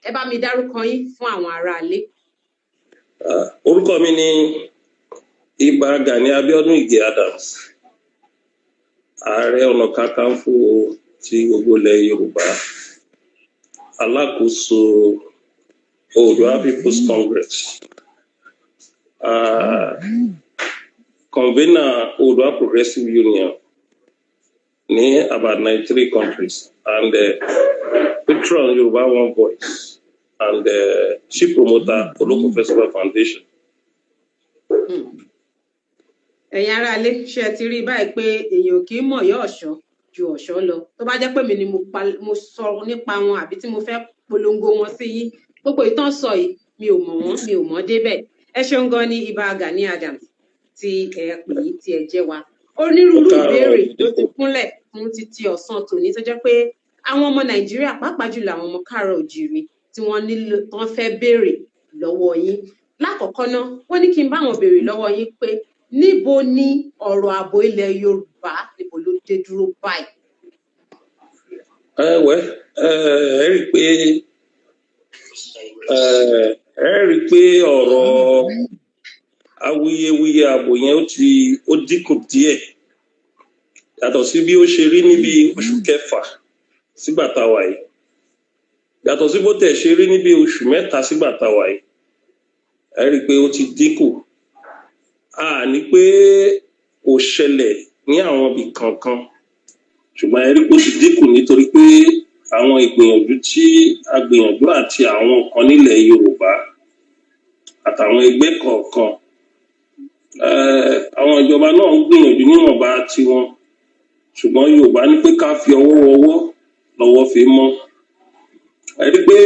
ẹ bá mi dárúkọ yín fún àwọn aráalé. Orúkọ mi ni Ìbà Gani Abíọ́dún Ìgè Adams, Ààrẹ Ọ̀nà Kakanfò ti gbogbo ilẹ̀ Yorùbá, alákòóso Oòduà People's Congress, convener Oòduà Progressive Union ní about 93 countries, and patron Yorùbá One Voice, and chief promoter Olóko Festival Foundation. Ẹ̀yin aráalé, ṣé ẹ ti rí báyìí pé èèyàn kì í mọ̀ yọ́ ọ̀ṣọ́ ju ọ̀ṣọ́ lọ. Tó bá jẹ́ pé mi ni mo sọ nípa wọn àbí tí mo fẹ́ polongo wọn sí yín, gbogbo ìtàn sọ yìí mi ò mọ̀ wọ́n, mi ò mọ̀ débẹ̀. Ẹ ṣeun gan ni Ìbà Gani Adams tí ẹ pè yí tí ẹ jẹ́ wa. Onírúurú ìbéèrè ló ti kúnlẹ̀ fún títí ọ̀sán tòní tó jẹ́ pé àwọn ọmọ Nàìjíríà pàápàá jùlọ àwọn ọmọ káàárọ̀ oòjíire tí wọ́n fẹ́ béèrè lọ́wọ́ yín. Lákọ̀ọ́kọ́ náà, wọ́n ní kí n bá wọn béèrè lọ́wọ́ yín pé níbo ni ọ̀rọ̀ ààbò ilẹ̀ Yorùbá níbo ló dé dúró báyìí? Ẹ rí pé ọ̀rọ̀ awuyewuye ààbò yẹn ó dínkù díẹ̀ yàtọ̀ sí bí ó ṣe rí níbi oṣù kẹfà sígbà tá a wà yìí, yàtọ̀ sí bó tẹ̀ ṣe rí níbi oṣù mẹ́ta sígbà tá a wà yìí. Ẹ rí pé ó ti dínkù. A ní pé kò ṣẹlẹ̀ ní àwọn ibì kankan, ṣùgbọ́n ẹ rí pé ó ti dínkù nítorí pé àwọn ìgbìyànjú tí a gbìyànjú àti àwọn kan nílẹ̀ Yorùbá àtàwọn ẹgbẹ́ kọ̀ọ̀kan, àwọn ìjọba náà ń gbìyànjú níwọ̀nba tiwọn, ṣùgbọ́n Yorùbá ní pé ká fi ọwọ́ wọwọ́ lọ́wọ́ fi mọ́. Ẹ rí pé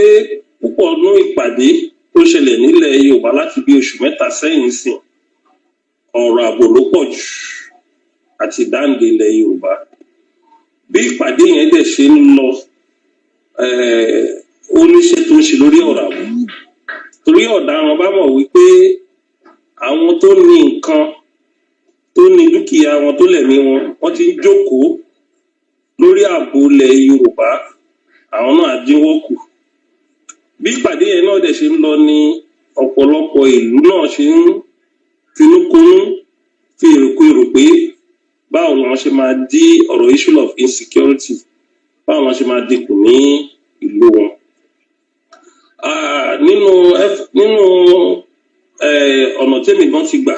púpọ̀ nínú ìpàdé tó ṣẹlẹ̀ nílẹ̀ Yorùbá láti bí oṣù mẹ́ta sẹ́yìn sìn, ọ̀rọ̀ ààbò ló pọ̀ jù àti ìdáǹdè ilẹ̀ Yorùbá. Bí ìpàdé yẹn dẹ̀ ṣe ń lọ, ó níṣẹ́ tó ń ṣe lórí ọ̀rọ̀ ààbò. Torí ọ̀daràn bá mọ̀ wípé àwọn tó ní nǹkan, tó ní dúkìá wọn, tó lẹ̀mí wọn, wọ́n ti ń jókòó lórí ààbò ilẹ̀ Yorùbá, àwọn náà á dínwó kù. Bí ìpàdé yẹn náà dẹ̀ ṣe ń lọ ni ọ̀pọ̀lọpọ̀ ìlú náà ṣe ń finúkonú fi èrò pé báwo làwọn ṣe máa dí ọ̀rọ̀ issue of insecurity, báwo làwọn ṣe máa dínkù ní ìlú wọn. Nínú ọ̀nà tẹ́mi gan ti gbà,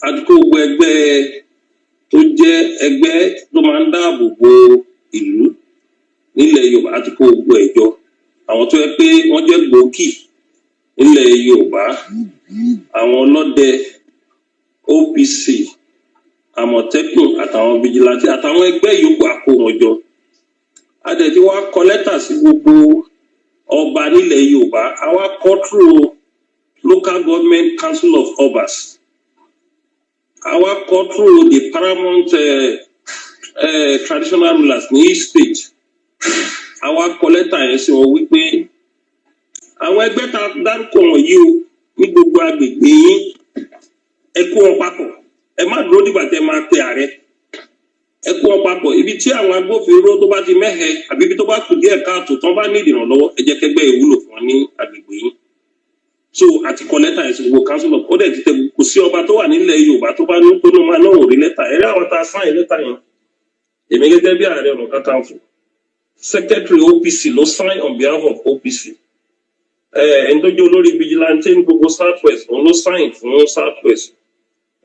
àdúgbò gbogbo ẹgbẹ́ tó jẹ́ ẹgbẹ́ tó máa ń dáàbò bo ìlú nílẹ̀ Yorùbá, àdúgbò gbogbo ẹ̀jọ àwọn tó yẹ pé wọ́n jẹ́ gbòógì nílẹ̀ Yorùbá, àwọn ọlọ́dẹ, OPC, Àmọ̀tẹ́kùn àtàwọn vigilante àtàwọn ẹgbẹ́ yòókù àkó wọn jọ. A dẹ̀ ti wá kọ lẹ́tà sí gbogbo ọba nílẹ̀ Yorùbá, a wá kọ through local government council of obas, a wá kọ through the paramount traditional rulers ní each state. A wá kọ lẹ́tà yẹn sí wọn wípé àwọn ẹgbẹ́ tá dárúkọ wọ̀nyí o ní gbogbo agbègbè yín, ẹ kó wọn papọ̀, ẹ má dúró dìgbà tẹ́ máa pe ààrẹ, ẹ kó wọn papọ̀. Ibi tí àwọn agbófinró tó bá ti mẹ́hẹ àbí ibi tó bá kù díẹ̀ káàtó tán bá ní ìrànlọ́wọ́, ẹ jẹ́ kẹgbẹ́ ìwúlò fún wọn ní agbègbè yín. So àti kọ lẹ́tà yẹn sí gbogbo council of, ó dẹ̀ ti tẹ, kò sí ọba tó wà nílẹ̀ Yorùbá tó bá ní pé ló máa náà ò rí lẹ́tà. Ẹ rí àwọn tá a sáyìn lẹ́tà yẹn, èmi gẹ́gẹ́ bí Ààrẹ Ọ̀nà Kakanfò, Secretary OPC ló sign on behalf of OPC. Ẹni tó jẹ́ olórí vigilante ní gbogbo Southwest òun ló sign fún Southwest.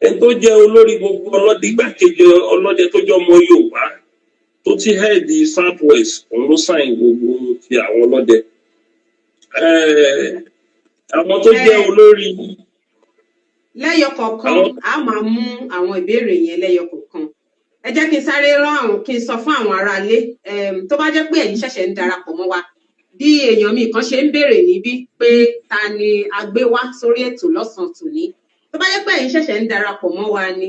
Ẹni tó jẹ́ olórí gbogbo ọlọ́dẹ, igbákejì ọlọ́dẹ tó jẹ́ ọmọ Yorùbá tó ti head Southwest òun ló sign gbogbo ti àwọn ọlọ́dẹ. Àwọn tó jẹ́ olórí. Lẹ́yọ kọ̀ọ̀kan a máa mú àwọn ìbéèrè yẹn lẹ́yọ kọ̀ọ̀kan. Ẹ jẹ́ kí n sáré kí n sọ fún àwọn aráalé tó bá jẹ́ pé ẹ̀yin ṣẹ̀ṣẹ̀ ń darapọ̀ mọ́ wa, bí èèyàn mi kan ṣe ń béèrè níbí pé ta ni a gbé wá sórí ètò lọ́sàn-án tòní. Tó bá jẹ́ pé ẹ̀yin ṣẹ̀ṣẹ̀ ń darapọ̀ mọ́ wa ni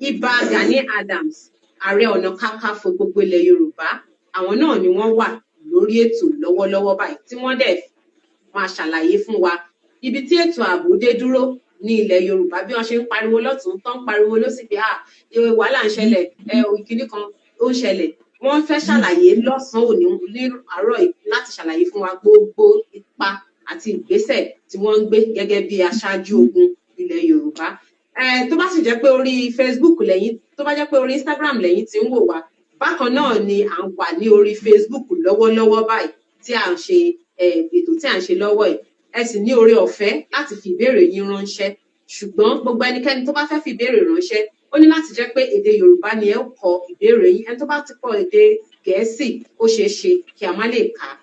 Ìbà Gani Adams, Ààrẹ Ọ̀nà Kakanfò gbogbo ilẹ̀ Yorùbá, àwọn náà ni wọ́n wà lórí ètò lọ́wọ́lọ́wọ́ báyìí tí wọ́n dẹ̀ máa ṣàlàyé fún wa ibi tí ètò ààbò dé dúró ní ilẹ̀ Yorùbá, bí wọ́n ṣe ń pariwo lọ́tún tán pariwo lósì pé wàhálà ń ṣẹlẹ̀, ìkíní kan ó ń ṣẹlẹ̀. wọ́n fẹ́ ṣàlàyé lọ́sàn-án òní ní àárọ̀ yìí láti ṣàlàyé fún wa gbogbo ipa àti ìgbésẹ̀ tí wọ́n ń gbé gẹ́gẹ́ bí aṣáájú ogun ilẹ̀ Yorùbá. Tó bá sì jẹ́ pé orí Facebook lẹ́yìn, tó bá jẹ́ pé orí Instagram lẹ́yìn tí ń wò wá, bákan náà ni à ń wà ní orí Facebook lọ́wọ́lọ́wọ́ báyìí tí à ń ṣe ètò tí à ń ṣe lọ́wọ́ yìí. Ẹ sì ní oore ọ̀fẹ́ láti fi ìbéèrè yín ránṣẹ́, ṣùgbọ́n gbogbo ẹnikẹ́ni tó bá fẹ́ fi ìbéèrè ránṣẹ́ ó ní láti jẹ́ pé èdè Yorùbá ni ẹ kọ ìbéèrè yín. Ẹni tó bá ti kọ èdè Gẹ̀ẹ́sì ó ṣeé ṣe kí a má lè kà á,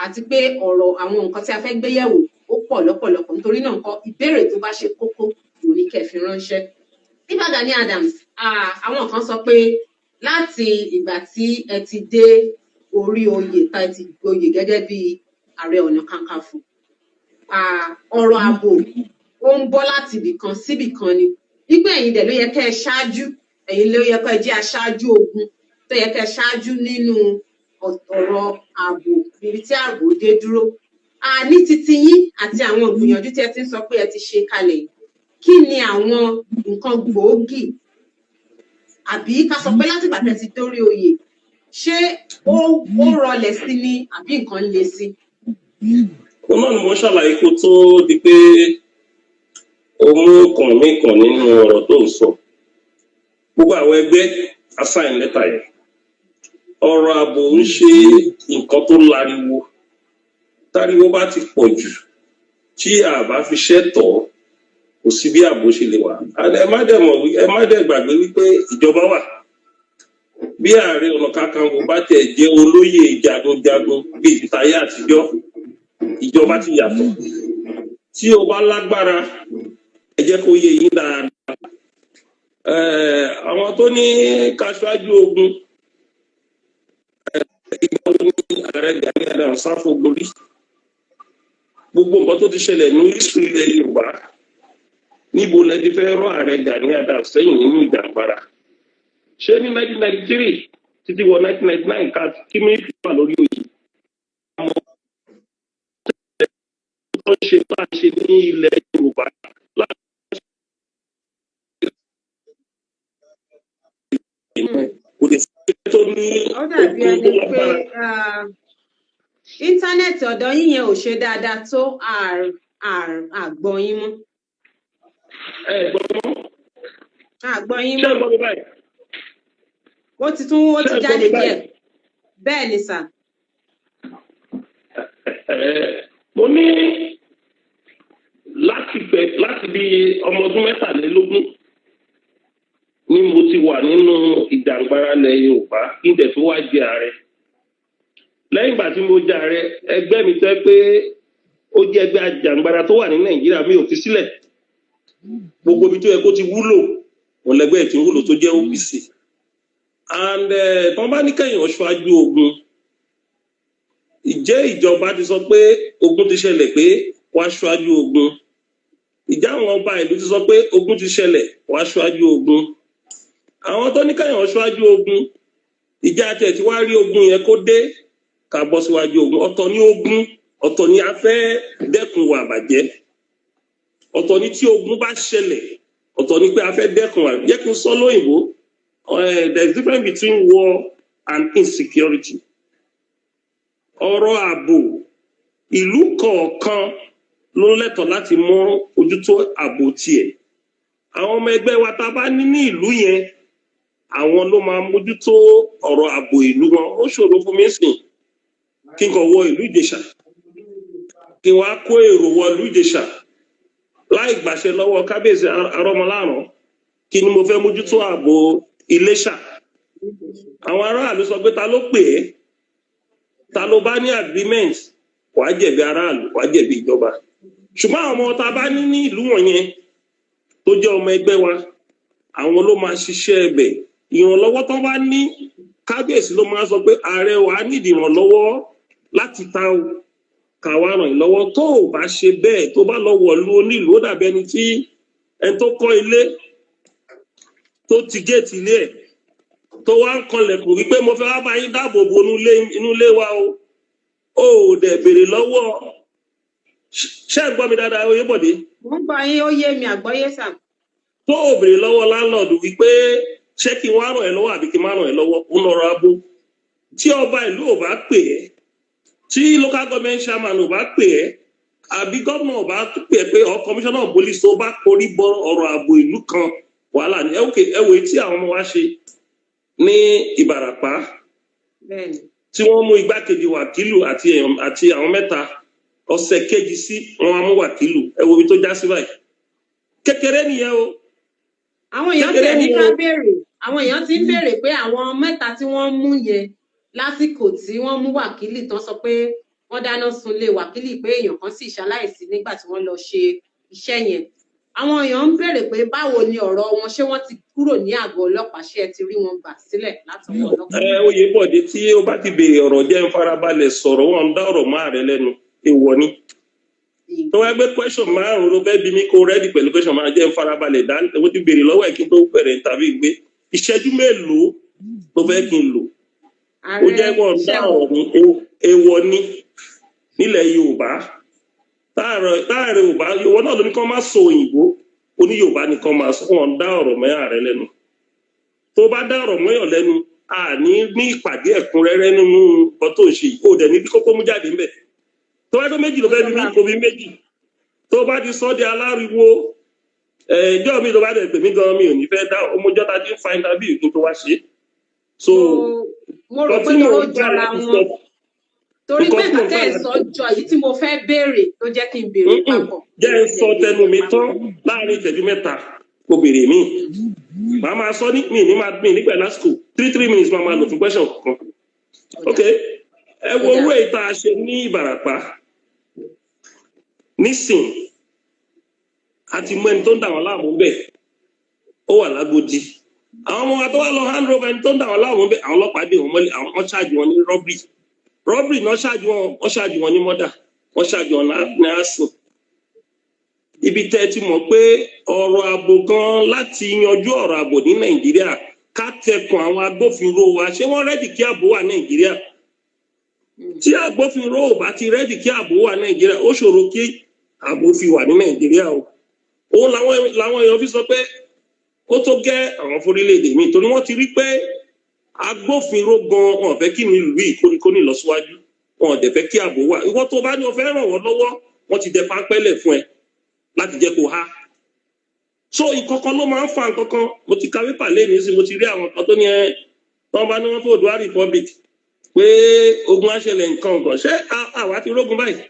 àti pé ọ̀rọ̀ àwọn nǹkan tí a fẹ́ gbé yẹ̀wò ó pọ̀ lọ́pọ̀lọpọ̀, nítorí náà nǹkan ìbéèrè tó bá ṣe kókó kò ní kẹ́ fi ránṣẹ́. Ìbà Gani Adams, àwọn kan sọ pé láti ìgbà tí ẹ ti dé orí oyè tá ẹ ti gboyè gẹ́gẹ́ bí Ààrẹ Ọ̀nà Kakanfò, ọ̀rọ̀ ààbò ó ń bọ́ láti ibìkan síbìkan ni. Nígbà ẹ̀yin dẹ̀ ló yẹ kẹ́ ẹ ṣáájú, ẹ̀yin ló yẹ kẹ́ ẹ jẹ́ aṣáájú ogun tó yẹ kẹ́ ẹ ṣáájú nínú ọ̀rọ̀ ààbò níbi tí ààbò dé dúró. Ní titi yín àti àwọn ìgbìyànjú tí ẹ ti ń sọ pé ẹ ti ṣe kalẹ̀, kí ni àwọn nǹkan gbòógì, àbí ká sọ pé láti ìgbà tẹ́ ti dórí oyè, ṣé ó rọlẹ̀ sí ni àbí nǹkan le sí? Ó náà ni mo ṣàlàyé kó tó di pé ó mú kàn mí kàn nínú ọ̀rọ̀ tó ń sọ. Gbogbo àwọn ẹgbẹ́ assign lẹ́tà yẹn, ọ̀rọ̀ ààbò ń ṣe nǹkan tó láriwo. Táriwo bá ti pọ̀ jù tí a bá fi ṣẹ́tọ̀ kò sí bí ààbò ṣe lè wà. Ẹ má dẹ̀ gbàgbé wípé ìjọba wà. Bí Ààrẹ Ọ̀nà Kakanfò bá tẹ̀ jẹ́ olóyè jagunjagun bíi ìtayé àtijọ́, ìjọba ti yàtọ̀. Tí o bá lágbára, ẹ jẹ́ kó yé yín dáadáa. Àwọn tó ní káṣáájú ogun, ìgbà wo ni Ààrẹ Gani Adams sáfógun rí? Gbogbo nǹkan tó ti ṣẹlẹ̀ ní history ilẹ̀ Yorùbá, níbo lẹ ti fẹ́ rán Ààrẹ Gani Adams sẹ́yìn nínú ìjàngbara? Ṣé ní 1993 títí wọ 1999 ká kí mílíkì wà lórí oyè? Àwọn tó ń ṣe bá a ṣe ní ilẹ̀ Yorùbá kò lè fi tó ní ó dàbí ẹni pé íńtánẹ́ẹ̀tì ọ̀dọ̀ yín yẹn ò ṣe dáadáa tó àgbọ̀ yín mọ́. Àgbọ̀ yín mọ́. Ṣé ẹ gbọ́ mi báyìí? Ó ti jáde díẹ̀. Bẹ́ẹ̀ ni sà. Mo ní láti bí ọmọ ọdún 23 ni mo ti wà nínú ìjàngbara ilẹ̀ Yorùbá kí n tẹ̀ tó wá jẹ ààrẹ. Lẹ́yìn ìgbà tí mo jẹ ààrẹ, ẹgbẹ́ mi tẹ́ pé ó jẹ́ ẹgbẹ́ àjàngbara tó wà ní Nàìjíríà mi ò fi sílẹ̀. Gbogbo ibi tó yẹ kó ti wúlò òun lẹgbẹ́ tí ń wúlò tó jẹ́ OPC. And tán bá ní kẹ́yìn aṣáájú ogun, ìjẹ́ ìjọba ti sọ pé ogun ti ṣẹlẹ̀ pé wá aṣáájú ogun. Ìjà àwọn ọba ìlú ti sọ pé ogun ti ṣẹlẹ̀ wá aṣáájú ogun. Àwọn tó ní kẹ́yìn aṣáájú ogun, ìjà àti ẹ̀ tí wá rí ogun yẹn kó dé ká bọ́ síwájú ogun. Ọ̀tọ̀ ní ogun, ọ̀tọ̀ ní a fẹ́ dẹ́kun wà bàjẹ́. Ọ̀tọ̀ ní tí ogun bá ṣẹlẹ̀, ọ̀tọ̀ ní pé a fẹ́ dẹ́kun wà. Jẹ́ kí n sọ lóyìnbó, there is difference between war and insecurity. Ọ̀rọ̀ ààbò, ìlú kọ̀ọ̀kan ló lẹ́tọ̀ọ́ láti mọ ojútó ààbò tiẹ̀. Àwọn ọmọ ẹgbẹ́ wa tá a bá ní ìlú yẹn, àwọn ló máa mójútó ọ̀rọ̀ ààbò ìlú wọn. Ó ṣòro fún mi sìn kí n kàn wọ ìlú Ìjẹ̀ṣà, kí n wá kó èrò wọ ìlú Ìjẹ̀ṣà láì gbàṣẹ lọ́wọ́ kábíyèsí Arọ́mọláràn, kí ni mo fẹ́ mójútó ààbò Iléṣà. Àwọn aráàlú sọ pé ta ló pè é, ta ló bá ní agreement, wàá jẹ̀bi aráàlú, wàá jẹ̀bi ìjọba. Ṣùgbọ́n àwọn ọmọ tá a bá ní ìlú wọ̀nyẹn tó jẹ́ ọmọ ẹgbẹ́ wa, àwọn ló máa ṣiṣẹ́ ẹbẹ̀. Ìrànlọ́wọ́ tó bá ní, kábíyèsí ló máa sọ pé ààrẹ wa nídìí ìrànlọ́wọ́ láti ta ká wá ràn yín lọ́wọ́. Tó o bá ṣe bẹ́ẹ̀, tó bá lọ wọ̀lú onílùú, ó dàbí ẹni tí ẹni tó kọ́ ilé tó ti géètì ilé ẹ̀ tó wá ń kanlẹ̀kùn wípé mo fẹ́ wá bá yín dáàbò bo inú ilé wa o. Ó dẹ̀ béèrè lọ́wọ́. Ṣé ẹ gbọ́ mi dáadáa, Oyèbọ̀dé? Mo ń gbọ́ yín, ó yé mi, àgbọ́yé sà. Tó béèrè lọ́wọ́ láńlọ́ọ̀dù wípé ṣé kí n wá ràn ẹ́ lọ́wọ́ àbí kí n má ràn ẹ́ lọ́wọ́, ó nọrọ abó. tí ọba ìlú ò bá pè ẹ́, tí local government chairman ò bá pè ẹ́, àbí gómìnà ò bá pè ẹ́ pé ọ commissioner of police tó bá korí bọ ọ̀rọ̀ ààbò ìlú kan wàhálà ni. ẹ wò tí àwọn ọmọ wa ṣe ní Ìbàràpá tí wọ́n mú igbákejì wàkílù àti àwọn mẹ́ta ọ̀sẹ̀ kejì sí wọn á mú wàkílù, ẹ wo ibi tó já sí báyìí. Kékeré nìyẹn o. Àwọn èèyàn tẹ̀ ní ká béèrè, àwọn èèyàn ti ń béèrè pé àwọn mẹ́ta tí wọ́n mú yẹn lásìkò tí wọ́n mú wákìlì tán sọ pé wọ́n dáná sunlé wákìlì pé èèyàn kan sì ṣaláìsí nígbà tí wọ́n lọ ṣe iṣẹ́ yẹn. Àwọn èèyàn ń béèrè pé báwo ni ọ̀rọ̀ wọn, ṣé wọ́n ti kúrò ní àgọ́ ọlọ́pàá, ṣé ẹ ti rí wọn gbà sílẹ̀ látọwọ́ ọlọ́pàá? Oyèbọ̀dé tí ó bá ti béèrè ọ̀rọ̀ jẹ́ ń farabalẹ̀ sọ̀rọ̀, wọn ń dá ọ̀rọ̀ máa rẹ lẹ́nu, èèwọ̀ ni. Tó wá gbé question márùn ló fẹ́ bí mi kó rẹ́dì pẹ̀lú question máa jẹ́ ń farabalẹ̀ dá mo ti béèrè lọ́wọ́ ẹ̀ kí n tó bẹ̀rẹ̀ tàbí gbé ìṣẹ́jú mélòó ló fẹ́ kí n lò. Ó jẹ́ wọn dá ọ̀rọ̀ ní èèwọ̀ ni nílẹ̀ Yorùbá. Táàrẹ̀ Yorùbá Yorùbá náà ló ní kán má sọ òyìnbó, oní Yorùbá ní kán máa sọ, wọn dá ọ̀rọ̀ mẹ́yà rẹ lẹ́nu. Tó bá dá ọ̀rọ̀ mẹ́yàn lẹ́nu, ní ìpàdé ẹ̀kúnrẹ́rẹ́ nínú nǹkan tó ń ṣe yìí, ó dẹ̀ ní bí kókó mú jáde ńbẹ̀. Tó bá tó méjì ló fẹ́ bí mi kò bí méjì. Tó bá ti sọ di aláriwo, ìjọ mi ló bá dẹ̀ pè mí gan mi ò ní fẹ́ dá ọmọjọ́ ta ti ń fa interview kí n tó wá ṣe. So mo rò pé ó jọra wọn. Torí pé àtẹ ìsọjọ yìí tí mo fẹ́ béèrè ló jẹ́ kí n béèrè papọ̀. Jẹ́ ń sọ tẹnu mi tán láàrin ìṣẹ́jú mẹ́ta kò béèrè mí. Màá máa sọ ní mi nígbà lásìkò 3 minutes máa lò fún question kan. Ok, ẹ wo owó ìta ṣe ní Ìbàràpá. Nísìn àti mú ẹni tó ń dà wọ́n láàmú bẹ́ẹ̀ ó wà lágodi. Àwọn ọmọ wa tó wá lọ hand over ẹni tó ń dà wọ́n láàmú bẹ́ẹ̀, àwọn ọlọ́pàá dé wọn mọ́lẹ̀, àwọn ṣáàjì wọn ní robbery náà ṣáàjì wọn ní mọ́dà, wọ́n ṣáàjì wọn ní àsìn. Ibi tẹ́ ti mọ̀ pé ọ̀rọ̀ ààbò gan láti yanjú ọ̀rọ̀ ààbò ní Nàìjíríà ká tẹkùn àwọn agbófinró wa, ṣé wọ́n rẹ́dì kí ààbò wà Nàìjíríà? Tí agbófinró ò bá ti rẹ́dì kí ààbò wà Nàìjíríà, ó ṣòro kí ààbò fi wà ní Nàìjíríà o. Òun làwọn èèyàn fi sọ pé ó tó gẹ́ àwọn forílẹ̀-èdè mi, torí wọ́n ti rí pé agbófinró gan wọn fẹ́ kí ni ìlú yìí kó ní ìlọsíwájú, wọn dẹ̀ fẹ́ kí ààbò wà. Ìwọ tó bá ní o fẹ́ ràn wọ́n lọ́wọ́, wọ́n ti dẹ páńpẹ́lẹ̀ fún ẹ láti jẹ́ kó há. So ìkọ̀kan ló máa ń fa nǹkankan. Mo ti ka pépà lẹ́yìn sí mo ti rí àwọn kan tó ní wọ́n bá ní wọ́n fún Oòduà Republic pé ogun á ṣẹlẹ̀ nǹkan ọ̀gàn. Ṣé àwa ti rógun báyìí?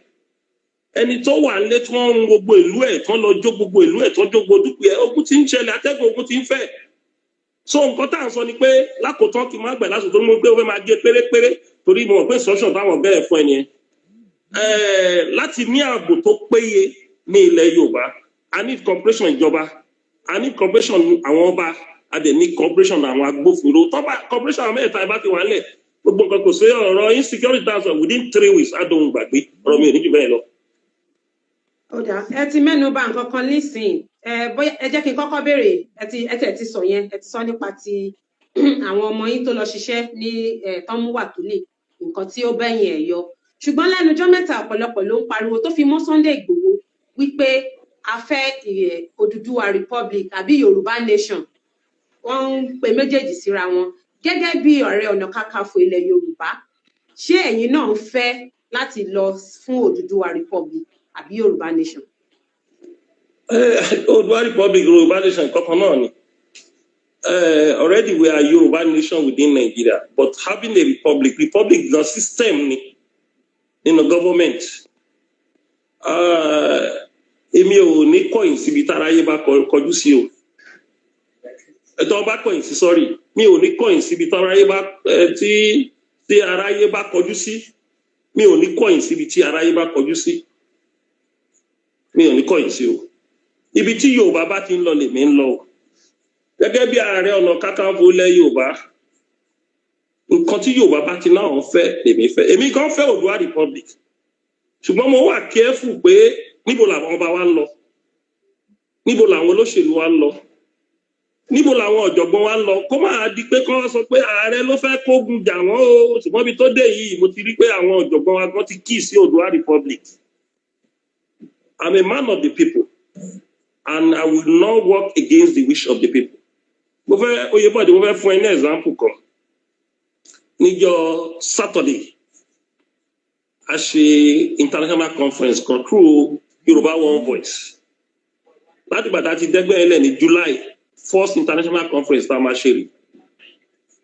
Ẹni tó wà nílé tí wọ́n ń run gbogbo ìlú ẹ̀, tí wọ́n lọ jó gbogbo ìlú ẹ̀, tí wọ́n jó gbogbo dúkìá, ogun ti ń ṣẹlẹ̀, atẹ́gùn ogun ti ń fẹ́. So nǹkan tá à ń sọ ni pé lákòótán kí n má gbà lásìkò tó ń mú pé ó fẹ́ máa gé pérépéré torí mo mọ̀ pé instruction táwọn bẹ́ẹ̀ fún ẹni yẹn. Láti ní ààbò tó péye ní ilẹ̀ Yorùbá, a ní cooperation ìjọba, a ní cooperation àwọn ọba, a dẹ̀ ní cooperation àwọn agbófinró. Tọ́ba cooperation àwọn mẹ́ta bá ti wà nílẹ̀, gbogbo nǹkan kò sí ọ̀rọ̀ insecurity that's within 3 weeks á dohun gbàgbé, ọ̀rọ̀ mi ò ní jù bẹ́ẹ̀ lọ. Ọ̀dà ẹ ti mẹ́nu bà nǹkan kan nísìnyí, bóyá ẹ jẹ́ kí n kọ́kọ́ béèrè, ẹ ti sọ yẹn, ẹ ti sọ nípa ti àwọn ọmọ yín tó lọ ṣiṣẹ́ ní tán mú wákìlì, nǹkan tí ó bẹ́yìn ẹ̀ yọ. Ṣùgbọ́n lẹ́nu ọjọ́ mẹ́ta ọ̀pọ̀lọpọ̀ ló ń pariwo tó fi mọ́ Sunday Igboho wípé a fẹ́ Odùduwà Republic àbí Yorùbá Nation. Wọ́n ń pe méjèèjì síra wọn. Gẹ́gẹ́ bí Ààrẹ Ọ̀nà Kakanfò ilẹ̀ Yorùbá, ṣé ẹ̀yin náà ń fẹ́ láti lọ fún Odùduwà Republic àbí Yorùbá Nation? Odùduwà Republic, Yorùbá Nation kankan náà ni. Already we are Yorùbá Nation within Nigeria, but having a republic the system ni in the government. Èmi ò ní kọ̀yìn síbi tí aráyé bá kọjú sí o. Ẹ̀tọ́ bá kọ̀yìn sí, sorry, mi ò ní kọ̀yìn síbi tí aráyé bá kọjú sí. Mi ò ní kọ̀yìn síbi tí aráyé bá kọjú sí. Mi ò ní kọ̀yìn sí o. Ibi tí Yorùbá bá ti ń lọ lèmi ń lọ o. Gẹ́gẹ́ bí Ààrẹ Ọ̀nà Kakanfò ilẹ̀ Yorùbá, nǹkan tí Yorùbá bá ti náà ń fẹ́ lèmi fẹ́. Èmi kan fẹ́ Oòduà Republic. Ṣùgbọ́n mo wà careful pé níbo làwọn ọba wa ń lọ, níbo làwọn olóṣèlú wa ń lọ, níbo làwọn ọ̀jọ̀gbọ́n wa ń lọ, kó máa di pé kán sọ pé ààrẹ ló fẹ́ kógun jà wọ́n o. Ṣùgbọ́n bí tó dé yìí mo ti rí pé àwọn ọ̀jọ̀gbọ́n wa kan ti kí sí Oòduà Republic. I'm a man of the people and I will not work against the wish of the people. Oyèbọ̀dé mo fẹ́ fún ẹ ní example kan. níjọ́ Saturday a ṣe international conference kan through Yorùbá One Voice láti gbàtà ti dẹ́gbẹ́ ẹlẹ́ ní July 1st international conference tá a máa ṣe rí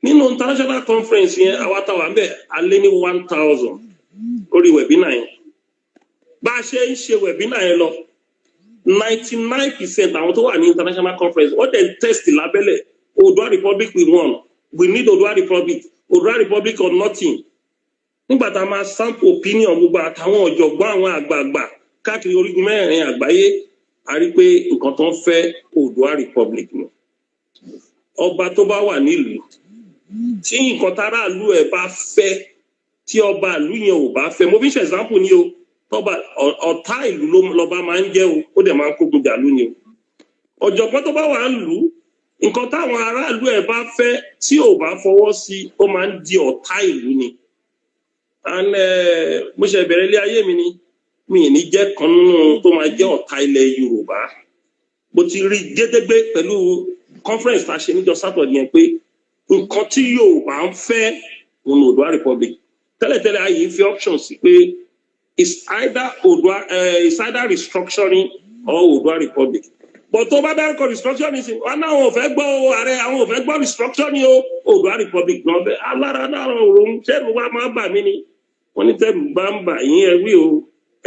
nínú international conference yẹn àwa táwa ń bẹ̀ alẹ́ ní 1000 lórí webinar yẹn bá a ṣe ń ṣe webinar yẹn lọ 99% àwọn tó wà ní international conference wọ́n dẹ̀ test lábẹ́lẹ̀ Oòduà Republic we won we need Oòduà Republic or nothing nígbà tá a máa sample opinion gbogbo àtàwọn ọ̀jọ̀gbọ́n àwọn àgbààgbà káàkiri orígun mẹ́rin àgbáyé a rí pé nǹkan tó ń fẹ́ Oòduà Republic ni ọba tó bá wà nílùú tí nǹkan táráàlú ẹ̀ bá fẹ́ tí ọba ìlú yẹn ò bá fẹ́ mo fi ń ṣe example ni o tọ́ba ọ̀tá ìlú lọ́ba máa ń jẹ́ o ó dẹ̀ máa ń kógun jàlú ni o ọ̀jọ̀gbọ́n tó bá wà ń lù ú nǹkan táwọn aráàlú ẹ̀ bá fẹ́ tí ò bá fọwọ́ sí ó máa ń di ọ̀tá ìlú ni and mo ṣe bẹ̀rẹ̀ ilé ayé mi ni mi ní jẹ́ kan nínú tó máa jẹ́ ọ̀tá ilẹ̀ Yorùbá mo ti rí gédégbé pẹ̀lú conference tá a ṣe níjọ́ Saturday yẹn pé nǹkan tí Yorùbá ń fẹ́ òun Oòduà Republic tẹ́lẹ̀tẹ́lẹ̀ ayé fi options sí pé it's either restructuring or Oòduà Republic but tó bá dárúkọ restructuring sí wọn náà wọn ò fẹ́ gbọ́ ààrẹ àwọn ò fẹ́ gbọ́ restructuring o Oòduà Republic náà bẹ́ẹ̀ alára náà òun tẹ́rù wa máa bà mí ni wọ́n ní tẹ́rù bá ń bà yín ẹ̀rí o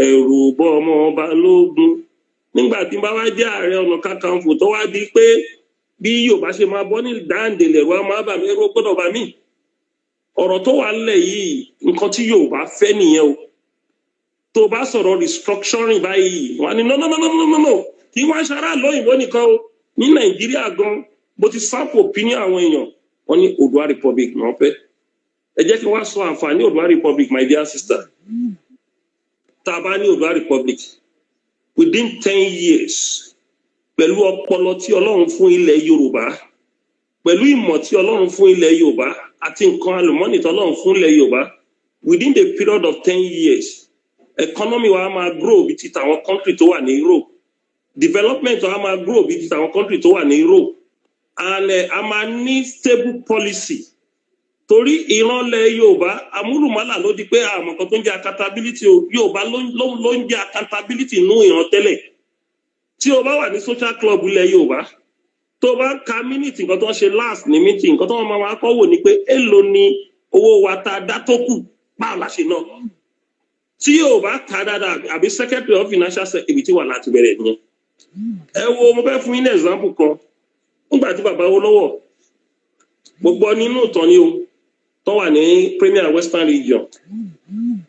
ẹ̀rù bọ́ ọmọ ọba lógun nígbà tí bá wá jẹ́ Ààrẹ Ọ̀nà Kakanfò tó wá di pé bí Yorùbá ṣe máa bọ́ ní dáǹdè lẹ̀rọ á máa bà mí ẹ̀rọ gbọ́dọ̀ bà mí ọ̀rọ̀ tó wà nílẹ̀ yìí nǹkan tí Yorùbá fẹ́ nìyẹn o tó bá sọ̀rọ̀ restructuring báyìí wọ́n ní no kí wọ́n ṣara lóyìnbó nìkan o ní Nàìjíríà gan bó ti sample opinion àwọn èèyàn wọ́n ní Oòduà Republic náà fẹ́ ẹ jẹ́ kí wọ́n sọ àǹfààní Oòduà Republic my dear sister tá a bá ní Oòduà Republic within 10 years pẹ̀lú ọpọlọ tí Ọlọ́run fún ilẹ̀ Yorùbá pẹ̀lú ìmọ̀ tí Ọlọ́run fún ilẹ̀ Yorùbá àti nǹkan àlùmọ́nì tí Ọlọ́run fún ilẹ̀ Yorùbá within the period of 10 years economy wa máa grow bí ti tàwọn country tó wà ní Europe development wa máa grow bí ti tàwọn country tó wà ní Europe and a máa ní stable policy torí ìrànlẹ̀ Yorùbá amúlùmálà ló di pé àmọ́ kan tó ń jẹ́ accountability o Yorùbá ló ń jẹ́ accountability nínú ìran tẹ́lẹ̀ tí o bá wà ní social club ilẹ̀ Yorùbá tó bá ka minute nǹkan tó ń ṣe last ní meeting nǹkan tó máa kọ́ wò ni pé èló ni owó wa tá a dá tó kù báwo la ṣe náà tí yóò bá ta dáadáa àbí secretary of financial ibi tí wà láti bẹ̀rẹ̀ nìyẹn ẹ wo mo fẹ́ fún yín ní example kan nígbà tí bàbá Awólọ́wọ̀ gbogbo nínú ìtàn ni o tó wà ní Premier Western Region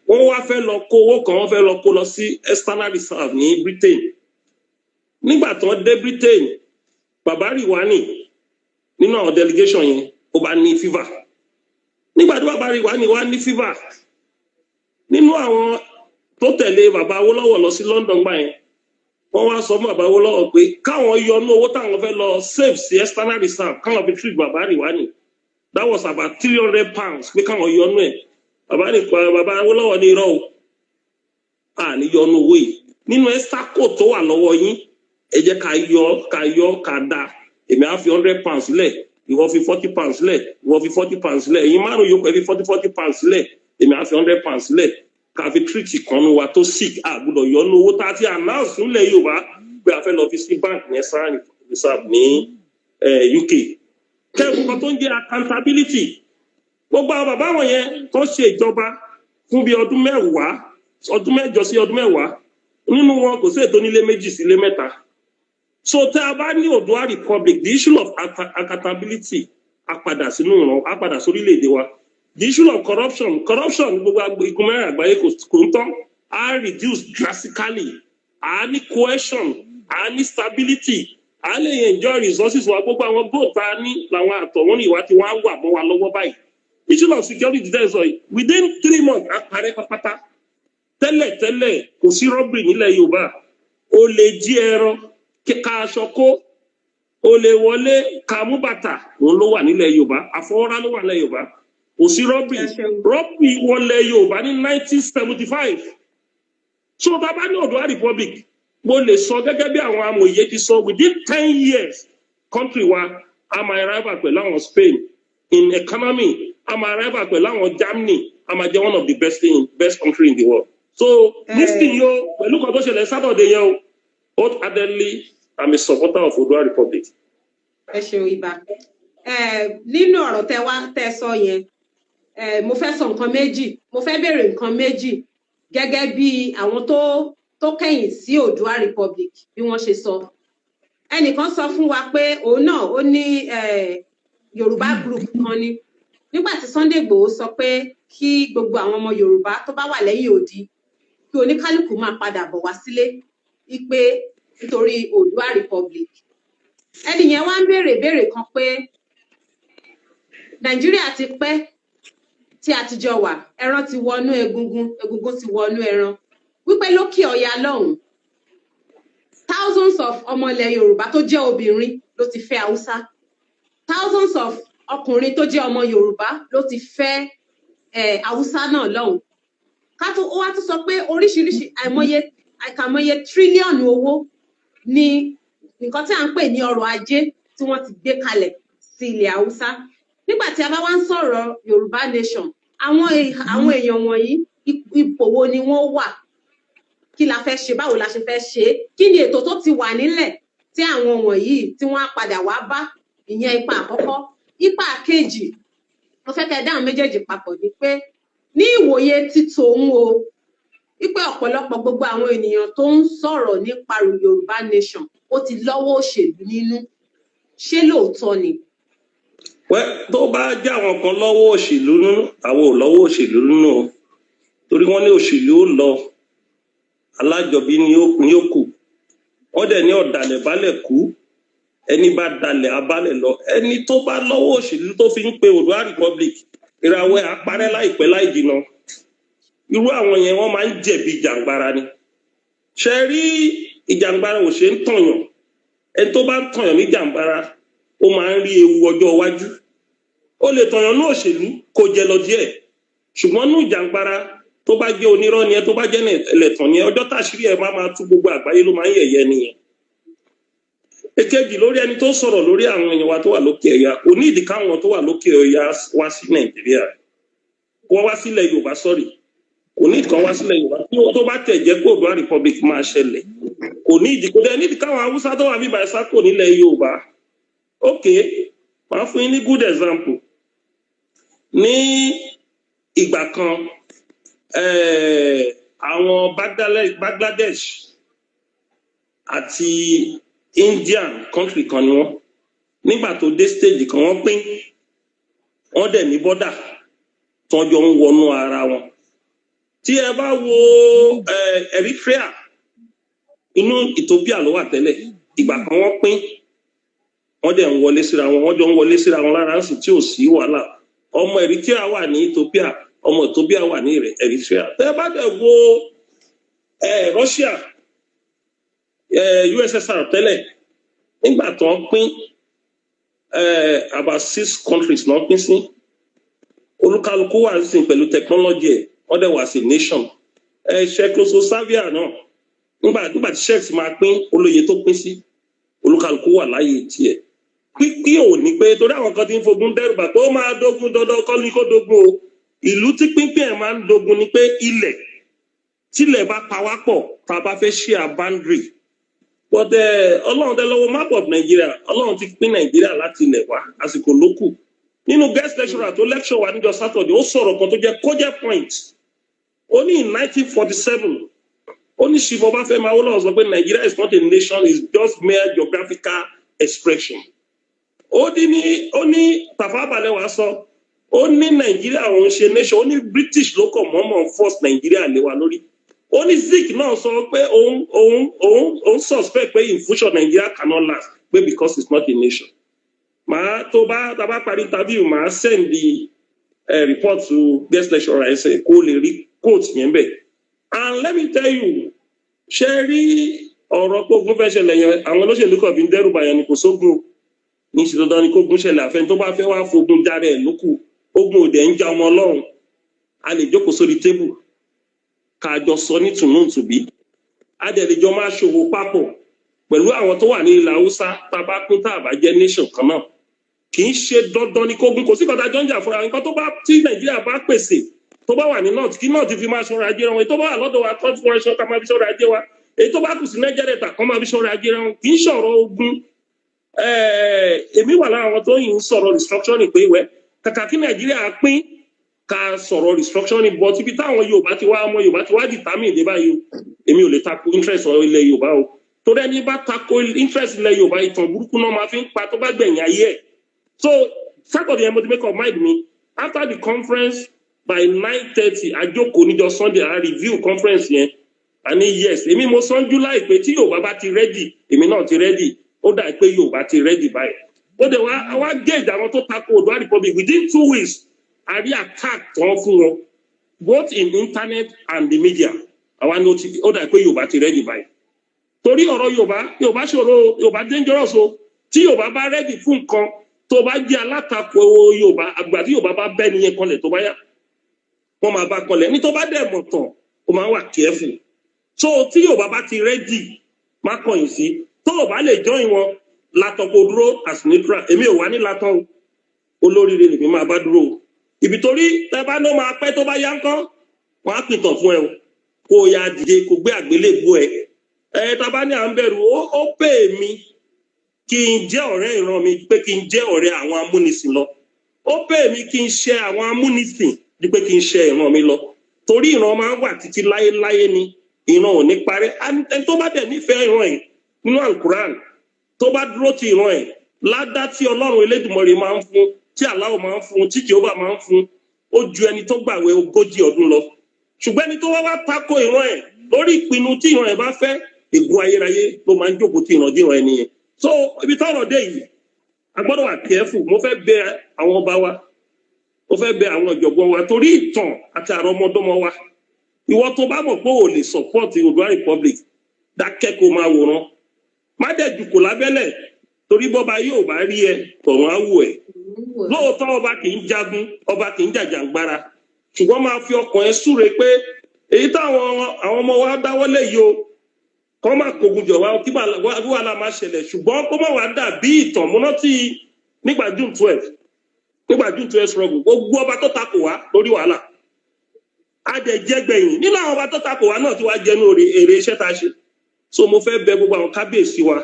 wọ́n wá fẹ́ lọ kó owó kan wọ́n fẹ́ lọ kó lọ sí external reserve ní Britain nígbà tó dé Britain bàbá Rìwánì nínú àwọn delegation yẹn ó bá ní fever nígbà tí bàbá Rìwánì wá ní fever nínú àwọn tó tẹ̀lé bàbá Awólọ́wọ̀ lọ sí London gbà yẹn wọ́n wá sọ fún bàbá Awólọ́wọ̀ pé káwọn yọnú owó táwọn fẹ́ lọ save sí external reserve káwọn fi treat bàbá Rìwánì that was about £300 pé káwọn yọnú ẹ̀ bàbá Awólọ́wọ̀ ní irọ́ o ní yọnú owó yìí nínú ẹ́sàkó tó wà lọ́wọ́ yín ẹ jẹ́ ká dá èmi á fi £100 lẹ̀ ìwọ fi £40 lẹ̀ ìwọ fi £40 lẹ̀ ẹ̀yin márùn yòókù ẹ fi £40 lẹ̀ èmi á fi £100 lẹ̀ ká fi treat ìkànnì wa tó sick àgbọ́dọ̀ yọnú owó tá a ti announce nílẹ̀ Yorùbá pé a fẹ́ lọ fi sí bank ní external reserve ní UK kẹ́ẹ̀kọ́ kan tó ń jẹ́ accountability gbogbo àwọn bàbá wọn yẹn tó ṣe ìjọba fún bí ọdún mẹ́jọ sí ọdún mẹ́wàá nínú wọn kò sí ètò nílé méjì sí ilé mẹ́ta so tẹ́ a bá ní Oòduà Republic the issue of accountability apadà sínú ìran apadà sórílẹ̀-èdè wa the issue of corruption gbogbo igun mẹ́rin àgbáyé kò ń tán á reduce drastically á ní cohesion á ní stability á lè enjoy resources wa gbogbo àwọn gold tá a ní làwọn àtọ̀wọ́n ní ìwà tí wọ́n á wà mọ́ wa lọ́wọ́ báyìí issue of security there is within 3 months á parẹ́ pápátá tẹ́lẹ̀ kò sí robbery nílẹ̀ Yorùbá o lè jí ẹran ká aṣọ kó o lè wọlé ká mú bàtà òun ló wà nílẹ̀ Yorùbá àfọwọ́rá ló wà nílẹ̀ Yorùbá kò sí robbery wọlé Yorùbá ní 1975 so tá a bá ní Oòduà Republic mo lè sọ gẹ́gẹ́ bí àwọn amòye ti sọ within 10 years country wa a máa rival pẹ̀lú àwọn Spain in economy a máa rival pẹ̀lú àwọn Germany, a máa jẹ́ one of the best country in the world. So this thing yo, pẹ̀lú kan tó ṣẹlẹ̀ Saturday yẹn o, wholeheartedly I'm a supporter of Oòduà Republic. Ẹ ṣeun Ìbà. Nínú ọ̀rọ̀ tẹ́ sọ yẹn, mo fẹ́ sọ nǹkan méjì, mo fẹ́ béèrè nǹkan méjì gẹ́gẹ́ bí àwọn tó kẹ̀yìn sí Oòduà Republic bí wọ́n ṣe sọ. Ẹnìkan sọ fún wa pé òun náà ó ní Yorùbá group kan ni. Nígbà tí Sunday Igboho sọ pé kí gbogbo àwọn ọmọ Yorùbá tó bá wà lẹ́yìn odi kí oníkálùkù máa padà bọ̀ wá sílé wípé nítorí Oòduà Republic. Ẹni yẹn wá ń béèrè kan pé Nàìjíríà ti pẹ́ tí a ti jọ wà, ẹran ti wọnú egungun ti wọnú ẹran. Wípé lókè ọya lọ́hùn, thousands of ọmọ ilẹ̀ Yorùbá tó jẹ́ obìnrin ló ti fẹ́ Haúsá. Thousands of ọkùnrin tó jẹ́ ọmọ Yorùbá ló ti fẹ́ Haúsá náà lọ́hùn. Ó wá tún sọ pé oríṣiríṣi àìkàmọye tírílíọ̀nù owó ni nǹkan tí à ń pè ní ọrọ̀ ajé tí wọ́n ti gbé kalẹ̀ sí ilẹ̀ Haúsá. Nígbà tí a bá wá ń sọ̀rọ̀ Yorùbá nation, àwọn èèyàn wọ̀nyí ipò wo ni wọ́n wà? Kí la fẹ́ ṣe? Báwo la ṣe fẹ́ ṣe? Kí ni ètò tó ti wà nílẹ̀ tí àwọn wọ̀nyí tí wọ́n á padà wá bá? Ìyẹn ipa àkọ́kọ́. Ipa kejì, mo fẹ́ kẹ́ dáhùn méjèèjì papọ̀ ni pé ní ìwòye títòun o, wípé ọ̀pọ̀lọpọ̀ gbogbo àwọn ènìyàn tó ń sọ̀rọ̀ nípa Yorùbá nation ó ti lọ́wọ́ òṣèlú nínú. Ṣé lóòótọ́ ni? Tó bá jẹ́ àwọn kan lọ́wọ́ òṣèlú nínú, àwọn ò lọ́wọ́ òṣèlú nínú o. Torí wọ́n ní òṣèlú ó lọ, alájọbí ni ó kù. Wọ́n dẹ̀ ní ọ̀dàlẹ̀ bálẹ̀ kú, ẹni bá dalẹ̀ abálẹ̀ lọ. Ẹni tó bá lọ́wọ́ òṣèlú tó fi ń pe Oòduà Republic, ìràwẹ̀ àparẹ́ láìpẹ́ láì jìnnà. Irú àwọn yẹn wọ́n máa ń jẹ̀bi ìjàngbara ni. Ṣé rí ìjàngbara ò ṣe ń tọ̀yàn? Ẹni tó bá ń tọ̀yàn ní ìjàngbara, ó máa ń rí ewu ọjọ́ iwájú. Ó lè tọ̀yàn ní òṣèlú kó jẹ lọ díẹ̀. Ṣùgbọ́n ní ìjàngbara tó bá jẹ́ onírọ́ ni ẹ, tó bá jẹ́ ẹlẹ́tàn ni ẹ, ọjọ́ táṣírí ẹ máa tú gbogbo àgbáyé ló máa ń yẹ̀yẹ́ nìyẹn. Èkejì, lórí ẹni tó sọ̀rọ̀ lórí àwọn èèyàn wa tó wà lókè ọya, kò ní ìdí káwọn tó wà lókè ọya wá sí Nàìjíríà. Wọ́n wá sílẹ̀ Yorùbá, sọ́rí. Kò ní ìdí kan wá sílẹ̀ Yorùbá. Tó bá tẹ̀ jẹ́ pé Oòduà Republic máa ṣẹlẹ̀. Kò ní ìdí, kò dẹ̀ ní ìdí káwọn Haúsá tó wà bí Bàìsá kò nílẹ̀ Yorùbá. Okay, màá fún yín ní good example. Ní ìgbà kan, àwọn Bangladesh àti Indian country kan ni wọ́n. Nígbà tó dé stage kan wọ́n pín, wọ́n dẹ̀ ní border tọ́jọ́ ń wọnú ara wọn. Tí ẹ bá wo Eritrea, inú Ethiopia ló wà tẹ́lẹ̀. Ìgbà kan wọ́n pín, wọ́n dẹ̀ ń wọlé síra wọn, wọ́n jọ ń wọlé síra wọn lára ń sì tí ò sí wàhálà. Ọmọ Eritrea wà ní Ethiopia, ọmọ Ethiopia wà ní Eritrea. Tẹ́ bá dẹ̀ wo Russia, USSR tẹ́lẹ̀, nígbà tó ń pín about 6 countries náà pín sí. Olúkálùkù wà sí pẹ̀lú technology ẹ̀, wọ́n dẹ̀ wà sí nation. Czechoslovakia náà, nígbà tí Czechs máa pín, olóye tó pín sí, olúkálùkù wà láyé tiẹ̀. Pípín ò ní pé torí àwọn kan ti ń fogun dẹ́rùbà tó máa dógun dandan kọ́ ní kó dógun o. Ìlú tí pínpín ẹ̀ máa ń dógun ni pé ilẹ̀ tílẹ̀ bá pa wá pọ̀ tá a bá fẹ́ share boundary. But Ọlọ́run tẹ lọ́wọ́ map of Nigeria, Ọlọ́run ti pín Nàìjíríà láti ilẹ̀ wá àsìkò lókù. Nínú guest lecturer tó lecture wa níjọ́ Saturday, ó sọ̀rọ̀ kan tó jẹ́ cogent point. Ó ní in 1947, ó ní Chief Ọbáfẹ́mi Awólọ́wọ̀ sọ pé Nigeria is not a nation, it's just mere geographical expression. Ó ní Tafawa Balewa sọ, ó ní Nigeria òun ṣe nation, ó ní British ló kàn mọ́mọ́ force Nigeria lé wa lórí. Ó ní Zik náà sọ pé òun suspect pé in future Nigeria cannot last pé because it's not a nation. Màá tó bá parí interview, màá send the report to guest lecturer ẹsẹ̀ kó lè rí quote yẹn bẹ̀. And let me tell you, ṣe rí ọ̀rọ̀ pé ogun fẹ́ ṣẹlẹ̀ yẹn, àwọn olóṣèlú kan fi ń dẹ́rù bàyàn ni kò sógun. Ní ṣe dandan ni kó gun ṣẹlẹ̀, àfẹn tó bá fẹ́ wá fogun járe ẹ̀ lókù. Ogun òde ń já ọmọ Ọlọ́run. A lè jókòó sórí tébù ká jọ sọ ní tùnúntùbí. A dẹ̀ lè jọ máa ṣòwò papọ̀ pẹ̀lú àwọn tó wà ní ilẹ̀ Haúsá tá a bá pín tá a bá jẹ́ nation kan náà. kì í ṣe dandan ní kógun, kò sí kọta jọ ń jà fúnra nǹkan tó bá tí Nàìjíríà bá pèsè tó bá wà ní north kí north fi máa ṣọ́ra ajé wọn, tó bá wà lọ́dọ̀ wa tó fún ẹṣọ ká máa fi ṣọ́ra ajé wa, èyí tó bá kù sí Niger Delta kan máa fi ṣọ́ra ajé wọn, kì í ṣọ̀rọ̀ ogun. Èmi wà lára àwọn tó yìí ń sọ̀rọ̀ restructuring pé wẹ́ kàkà kí Nàìjíríà pín ká sọ̀rọ̀ restructuring, but ibi táwọn Yorùbá ti wá ọmọ Yorùbá ti wá determine dé báyìí èmi ò lè tako interest ilẹ̀ Yorùbá o, tó dẹ́ni bá tako interest ilẹ̀ Yorùbá ìtàn burúkú náà máa fi ń pa tó bá gbẹ̀yìn ayé ẹ̀. So Saturday I must make up mind me after the conference by 9:30 àjókòó níjọ́ Sunday I review conference yẹn and yes èmi mo sọ July pé tí Yorùbá bá ti ready èmi náà ti ready, ó dà pé Yorùbá ti ready báyìí. Ó dẹ̀ wá gauge àwọn tó tako Oòduà Republic within 2 weeks a rí attack tán fún wọn both in internet and the media. Àwa ní ó dà pé Yorùbá ti ready báyìí. Torí ọ̀rọ̀ Yorùbá ṣòro, Yorùbá dangerous o. Tí Yorùbá bá ready fún nǹkan tó bá jẹ́ alátakò Yorùbá àgbà tí Yorùbá bá bẹ́ nìyẹn kanlẹ̀ tó bá yá wọ́n máa bá kanlẹ̀ ní tó bá dẹ̀ mọ̀ tán ó máa wà careful. So tí Yorùbá bá ti ready má kọ̀yìn sí, tó o bá lè join wọn látọ̀ kó dúró as neutral, èmi ò wá ní látọ̀ o, olóríire lèmi máa bá dúró o. Ibi torí tẹ bá ló máa pẹ́ tó bá yá ńkọ́ wọ́n á pìtàn fún ẹ o, kó o ya dìde kó gbé àgbélébùú ẹ. Tá bá ní à ń bẹ̀rù ó pè mí kí n jẹ́ ọ̀rẹ́ ìran mi pé kí n jẹ́ ọ̀rẹ́ àwọn amúnisìn lọ, ó pè mí kí n ṣe àwọn amúnisìn di pé kí n ṣe ìran mi lọ, torí ìran máa ń wà títí láyéláyé ni, ìran ò ní parẹ́. Ẹni tó bá dẹ̀ nífẹ̀ẹ́ ìran ẹ̀ nínú Al-Quran tó bá dúró ti ìran ẹ̀ ládá tí Ọlọ́run Elédùmarè máa ń fún, tí Allah máa ń fún, tí Jehovah máa ń fún, ó ju ẹni tó gbàwé 40 ọdún lọ. Ṣùgbọ́n ẹni tó wá tako ìran ẹ̀ lórí ìpinnu tí ìran ẹ̀ bá fẹ́, ègún ayérayé ló máa ń jókòó tí ìran díran ẹni yẹn. So ibi tọ́rọ̀ dé yìí a gbọ́dọ̀ wà careful. Mo fẹ́ bẹ̀ àwọn ọba wa, mo fẹ́ bẹ̀ àwọn ọ̀jọ̀gbọ́n wa torí ìtàn àti àrọmọdọ́mọ wa. Ìwọ tó bá mọ̀ pé o lè support Oòduà Republic dákẹ́ kó máa wòran, má dẹ̀ jùkò lábẹ́lẹ̀ torí bọ́ba yóò bá rí ẹ tọ̀run á wò ẹ̀. Lóòótọ́ ọba kì í jagun, ọba kì í jàjàngbara, ṣùgbọ́n máa fi ọkàn ẹ súre pé èyí táwọn àwọn ọmọ wa dáwọ́lé yìí o kọ́ máa kogun jọ̀wá kí wàhálà máa ṣẹlẹ̀, ṣùgbọ́n kó má wàá dà bí ìtàn múná tí nígbà June 12 struggle gbogbo ọba tó takò wá lórí wàhálà adẹ̀jẹgbẹ̀yìn nínú àwọn ọba tó takò wá náà tí wàá jẹnu èrè iṣẹ́ tá a ṣe. So mo fẹ́ bẹ̀ gbogbo àwọn kábíyèsí wa,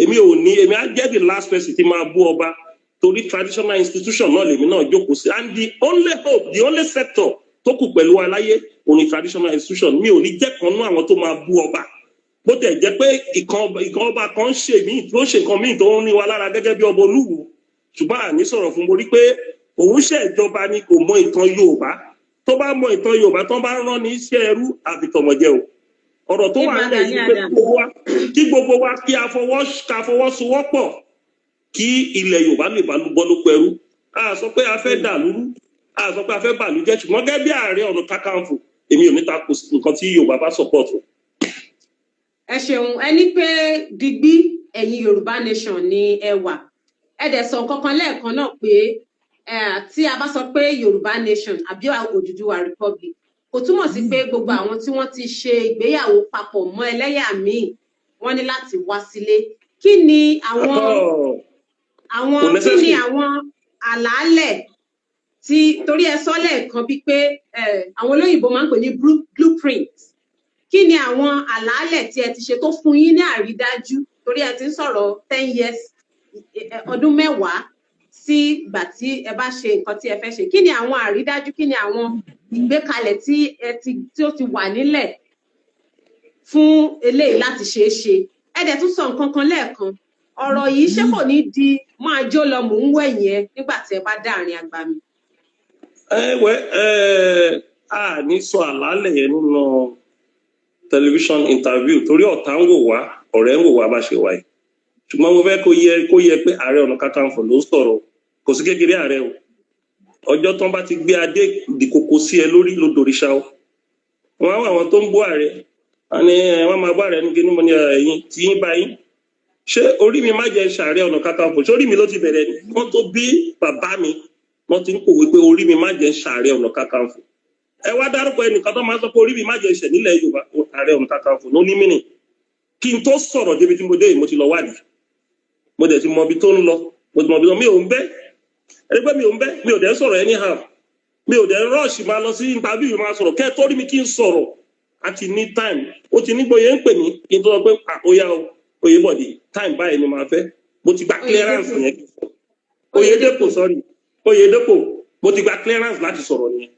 èmi á jẹ́ the last person tí máa bú ọba torí traditional institution náà lèmi náà jókòó sí, and the only hope, the only sector tó kù pẹ̀lú aláyé òní traditional institution. Mi ò ní jẹ́ kan nú àwọn tó máa bú ọba, bó tẹ̀ jẹ́ pé ìkan ọba kan ṣe míì tó ṣe nǹkan míì tó ń ní wa lára gẹ́gẹ́ bí ọba Olúwo, ṣùgbọ́n àní sọ̀rọ̀ fún borí pé òun ṣe ìjọba ni kò mọ ìtàn Yorùbá. Tó bá mọ ìtàn Yorùbá tó bá rán ní iṣẹ́ ẹrú àfitọ̀mọ̀jẹ o. Ọ̀rọ̀ tó wà nílẹ̀ yìí pé kí gbogbo wa kí a fọwọ́sowọ́pọ̀ kí ilẹ̀ Yorùbá lè bọ́ lóko ẹrú. A sọ pé a fẹ́ dàlúrú, a sọ pé a fẹ́ bàlújẹ́, ṣùgbọ́n gẹ́gẹ́ bí Ààrẹ Ọ̀nà Kakanfò èmi ò ní tako nǹkan tí Yorùbá bá support. Ẹ ṣeun, ẹ ní pé digbí ẹ̀yin Yorùbá nation ni ẹ wà. Ẹ dẹ̀ sọ nǹkan kan lẹ́ẹ̀kan náà pé tí a bá sọ pé Yorùbá nation àbí Odùduwà Republic kò túmọ̀ sí pé gbogbo àwọn tí wọ́n ti ṣe ìgbéyàwó papọ̀ mọ́ ẹlẹ́yà míì wọ́n ní láti wá sílé. Kí ni àwọn àlàálẹ̀ tí torí ẹ sọ lẹ́ẹ̀kan bíi pé àwọn olóyìnbó máa ń pè ní blueprint. Kí ni àwọn àlàálẹ̀ tí ẹ ti ṣe tó fún yín ní àrídájú torí ẹ ti ń sọ̀rọ̀ 10 years ọdún 10 sí ìgbà tí ẹ bá ṣe nǹkan tí ẹ fẹ́ ṣe? Kí ni àwọn àrídájú, kí ni àwọn ìgbékalẹ̀ tí ó ti wà nílẹ̀ fún eléyìí láti ṣeé ṣe? Ẹ dẹ̀ tún sọ nǹkan kan lẹ́ẹ̀kan, ọ̀rọ̀ yìí ṣé kò ní di máa jó lọ mò ń wẹ̀yìn ẹ nígbà tí ẹ bá dáàrin àgbà mi? A ní sọ àlàálẹ̀ yẹn nínú television interview torí ọ̀tá ń wò wá, ọ̀rẹ́ ń wò wá bá ṣe wáyé. Ṣùgbọ́n mo fẹ́ kó yẹ pé Ààrẹ Ọ̀nà Kakanfò ló sọ̀rọ̀, kò sí kékeré ààrẹ o. Ọjọ́ tán bá ti gbé adé ìdìkòkò sí ẹ lórí ló dòrìṣà o. Wọ́n á wà àwọn tó ń bú ààrẹ, wọ́n máa bú ààrẹ ní kíní mo ní ẹ̀yìn tí yín bá yín. Ṣé orí mi má jẹ́ ṣààrẹ Ọ̀nà Kakanfò? Ṣé orí mi ló ti bẹ̀rẹ̀ ni? Wọ́n tó bí bàbá mi wọ́n ti ń pòwe pé orí mi má jẹ́ ṣààrẹ Ọ̀nà Kakanfò. Ẹ wá dárúkọ ẹnìkan tó máa sọ pé orí mi má jẹ́ ṣẹ̀ nílẹ̀ Yorùbá, Ààrẹ Ọ̀nà Kakanfò ló ní mínì. Kí n tó sọ̀rọ̀ débi tí mo dé yìí mo ti lọ wádìí, mo dẹ̀ ti mọ ibi tó ń lọ, mo ti mọ̀ bí mi ò ń bẹ́ ẹni pé mi ò ń bẹ́ mi ò dẹ̀ sọ̀rọ̀ anyhow mi ò dẹ̀ rush máa lọ sí interview máa sọ̀rọ̀ kẹ́ ẹ tó rí mi kí n sọ̀rọ̀ àti ní time ó ti nígbòye ń pè mí kí n tó sọ pé àkóyá o Oyèbọ̀dé time báyìí ni màá fẹ́ mo ti gba clearance yẹn Oyèdèpò sorry Oyèdèpò mo ti gba clearance láti sọ̀rọ̀ yẹn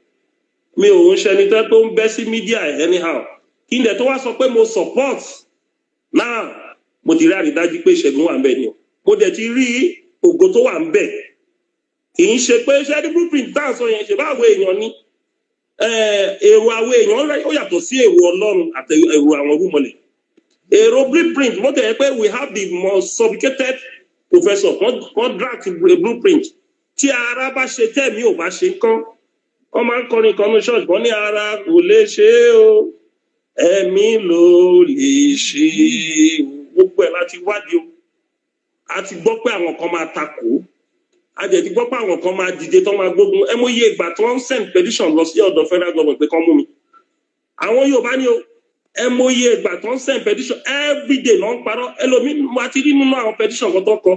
mi ò ń ṣẹni tó ń bẹ́ sí media anyhow kí n dẹ̀ tó wá sọ pé mo support now mo ti rí àrídájú pé Ṣẹ́gun wà ń bẹ̀ ni o mo dẹ̀ ti rí ògo tó wà ń bẹ̀ kì í ṣe pé ṣẹ́ni blueprint tá à ń sọ yẹn ṣe bá àwọn èèyàn ní èrò àwọn èèyàn ó yàtọ̀ sí èrò Ọlọ́run àti èrò àwọn rúmọlẹ̀ èrò blueprint mo tẹ̀ pé we have the most sophisticated professor wọ́n draft blueprint tí ara bá ṣe tẹ̀mí ò bá ṣe kán wọ́n máa ń kọrin kan ní ṣọ́ọ̀ṣì wọ́n ní ara kò lè ṣe é o ẹ̀mí ló lè ṣe é gbogbo ẹ̀ láti wádìí o a ti gbọ́ pé àwọn kan máa takò a jẹ̀ ti gbọ́ pé àwọn kan máa dìde tó máa gbógun ẹ mọ̀ iye ìgbà tí wọ́n ń send petition lọ sí ọ̀dọ̀ federal government pé kán mú mi àwọn Yorùbá ni o ẹ mọ̀ iye ìgbà tí wọ́n ń send petition everyday náà ń parọ́ ẹlòmíì mo ti rí nínú àwọn petition kan tó kọ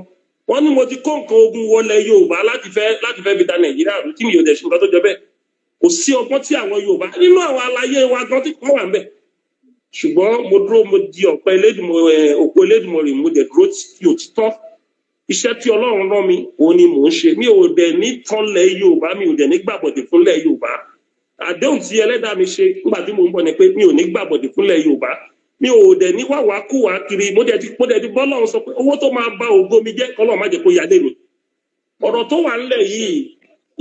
wọ́n ní mo ti kó nǹkan ogun wọlé Yorùbá láti fẹ́ fi da Nàìjíríà rú tí mi ò dẹ̀ ṣe nǹkan tó jọ bẹ́ẹ̀ kò sí ọgbọ́n tí àwọn Yorùbá nínú àwọn aláyé wa gan tí wọ́n wà ń bẹ̀ ṣùgbọ́n mo dúró mo di òpó Elédùmarè mo dẹ̀ dúró tí òtítọ́ iṣẹ́ tí Ọlọ́run rán mi òun ni mò ń ṣe mi ò dẹ̀ ní tánlẹ̀ Yorùbá mi ò dẹ̀ ní gbàbọ̀dẹ̀ fúnlẹ̀ Yorùbá àdéhùn tí Ẹlẹ́dàá mi ṣe nígbà tí mo ń bọ̀ ni pé mi ò ní gbàbọ̀dẹ̀ fúnlẹ̀ Yorùbá mi ò dẹ̀ ní wàwákùwà kiri mo dẹ̀ ti bọ́lọ́run sọ pé owó tó máa ba ògo mi jẹ́ kọ́lọ́ má jẹ́ kó yálé mi ọ̀rọ̀ tó wà ńlẹ̀ yìí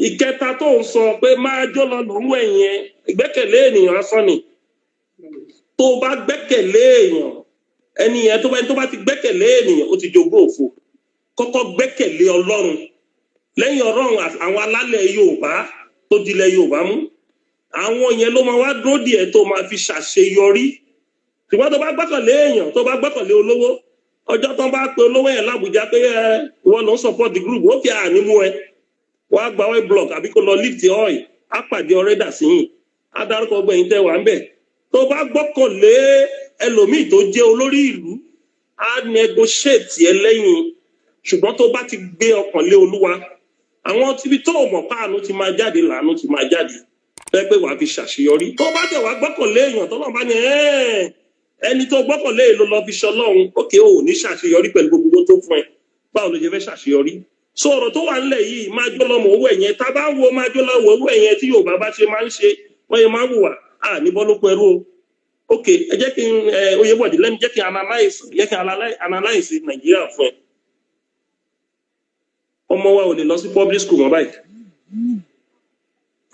ìkẹta tó ń sọ pé máa jó lọ lòún ẹ̀yẹn ìgbẹ́kẹ̀lé ènìyàn asán ni tó bá gbẹ́kẹ̀lé èèyàn ẹni yẹn tó bá ti gbẹ́kẹ̀lé ènìyàn ó ti jogún òfo kọ́kọ́ gbẹ́kẹ̀lé Ọlọ́run lẹ́yìn Ọlọ́run àwọn alálẹ̀ Yorùbá tó dilẹ̀ Yorùbá mú àwọn yẹn ló máa wá dúró díẹ̀ tó máa fi ṣàṣeyọrí ṣùgbọ́n tó bá gbẹ́kẹ̀lé èèyàn tó bá gbẹ́kẹ̀lé olówó ọjọ́ tó bá pe olówó yẹn l'Àbújá pé ìwọ ló ń support the group ó fi ànímú ẹ wàá gba oil block àbí kó lọ lift oil á pàdé ọ̀rẹ́dà síyìn á dárúkọ ọgbẹ̀yìn tẹ́ wà ń bẹ̀ tó bá gbọ́kànlé ẹlòmíì tó jẹ́ olórí ìlú á negotiate ẹ lẹ́yìn ṣùgbọ́n tó bá ti gbé ọkàn lé Olúwa àwọn tíbi tó mọ̀ páànù ti máa jáde làánú ti máa jáde fẹ́ pé wàá fi ṣàṣeyọrí tó bá jẹ́ wàá gbọ́kànlé èèyàn tó náà bá ní ẹni tó gbọ́kànlé ló lọ fi ṣọlọ́run ókè ò ní ṣàṣeyọrí pẹ̀lú gbogbo tó fún ẹ báwo ló ṣe fẹ́ ṣàṣeyọrí sọ̀rọ̀ tó wà nílẹ̀ yìí máa jó lọ́mọ owó ẹ̀yẹn tá a bá wo máa jó lọ́wọ́ owó ẹ̀yẹn tí Yorùbá bá ṣe máa ń ṣe wọ́n yẹn máa ń hùwà níbọn ló pẹ̀rú o ok ẹ jẹ́ kí n Oyèbọ̀dé lẹ́nu jẹ́ kí n analyse Nàìjíríà fún ẹ ọmọ wa ò lè lọ sí public school mọ́ báyìí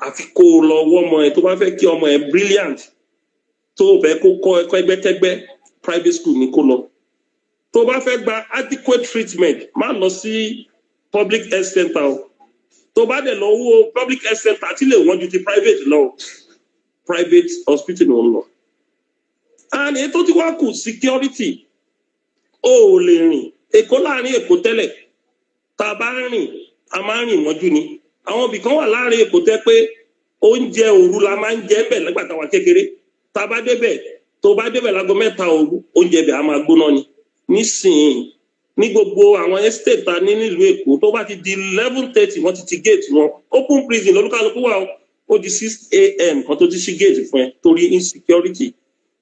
àfi kó o lọ wọ́ ọmọ ẹ tó bá fẹ́ kí ọmọ ẹ brilliant tó fẹ́ kó kọ́ ẹ̀kọ́ ẹgbẹ́kẹ́gbẹ́ private school ni kó lọ tó bá fẹ́ gba adequate treatment má lọ sí public health center o tó bá dẹ̀ lọ wo public health center tí lè wọ́n ju ti private lọ private hospital ló ń lọ and ètò tí wọ́n kù security ó lè rìn Èkó láàrin Èkó tẹ́lẹ̀ tá a bá rìn a máa rìn mọ́jú ni àwọn ibì kan wà láàrin Èkó tẹ́ pé oúnjẹ òru la máa ń jẹ bẹ̀ nígbà tá a wà kékeré tá a bá débẹ̀ tó bá débẹ̀ lágo 3 òru oúnjẹ bẹ̀ a máa gbóná ni nísìnyí ní gbogbo àwọn estate ta ní nílùú Èkó tó bá ti di 11:30 wọ́n ti ti gate wọn open prison lólúkálukú wà ó di 6 AM kan tó ti ṣí gate fún ẹ torí insecurity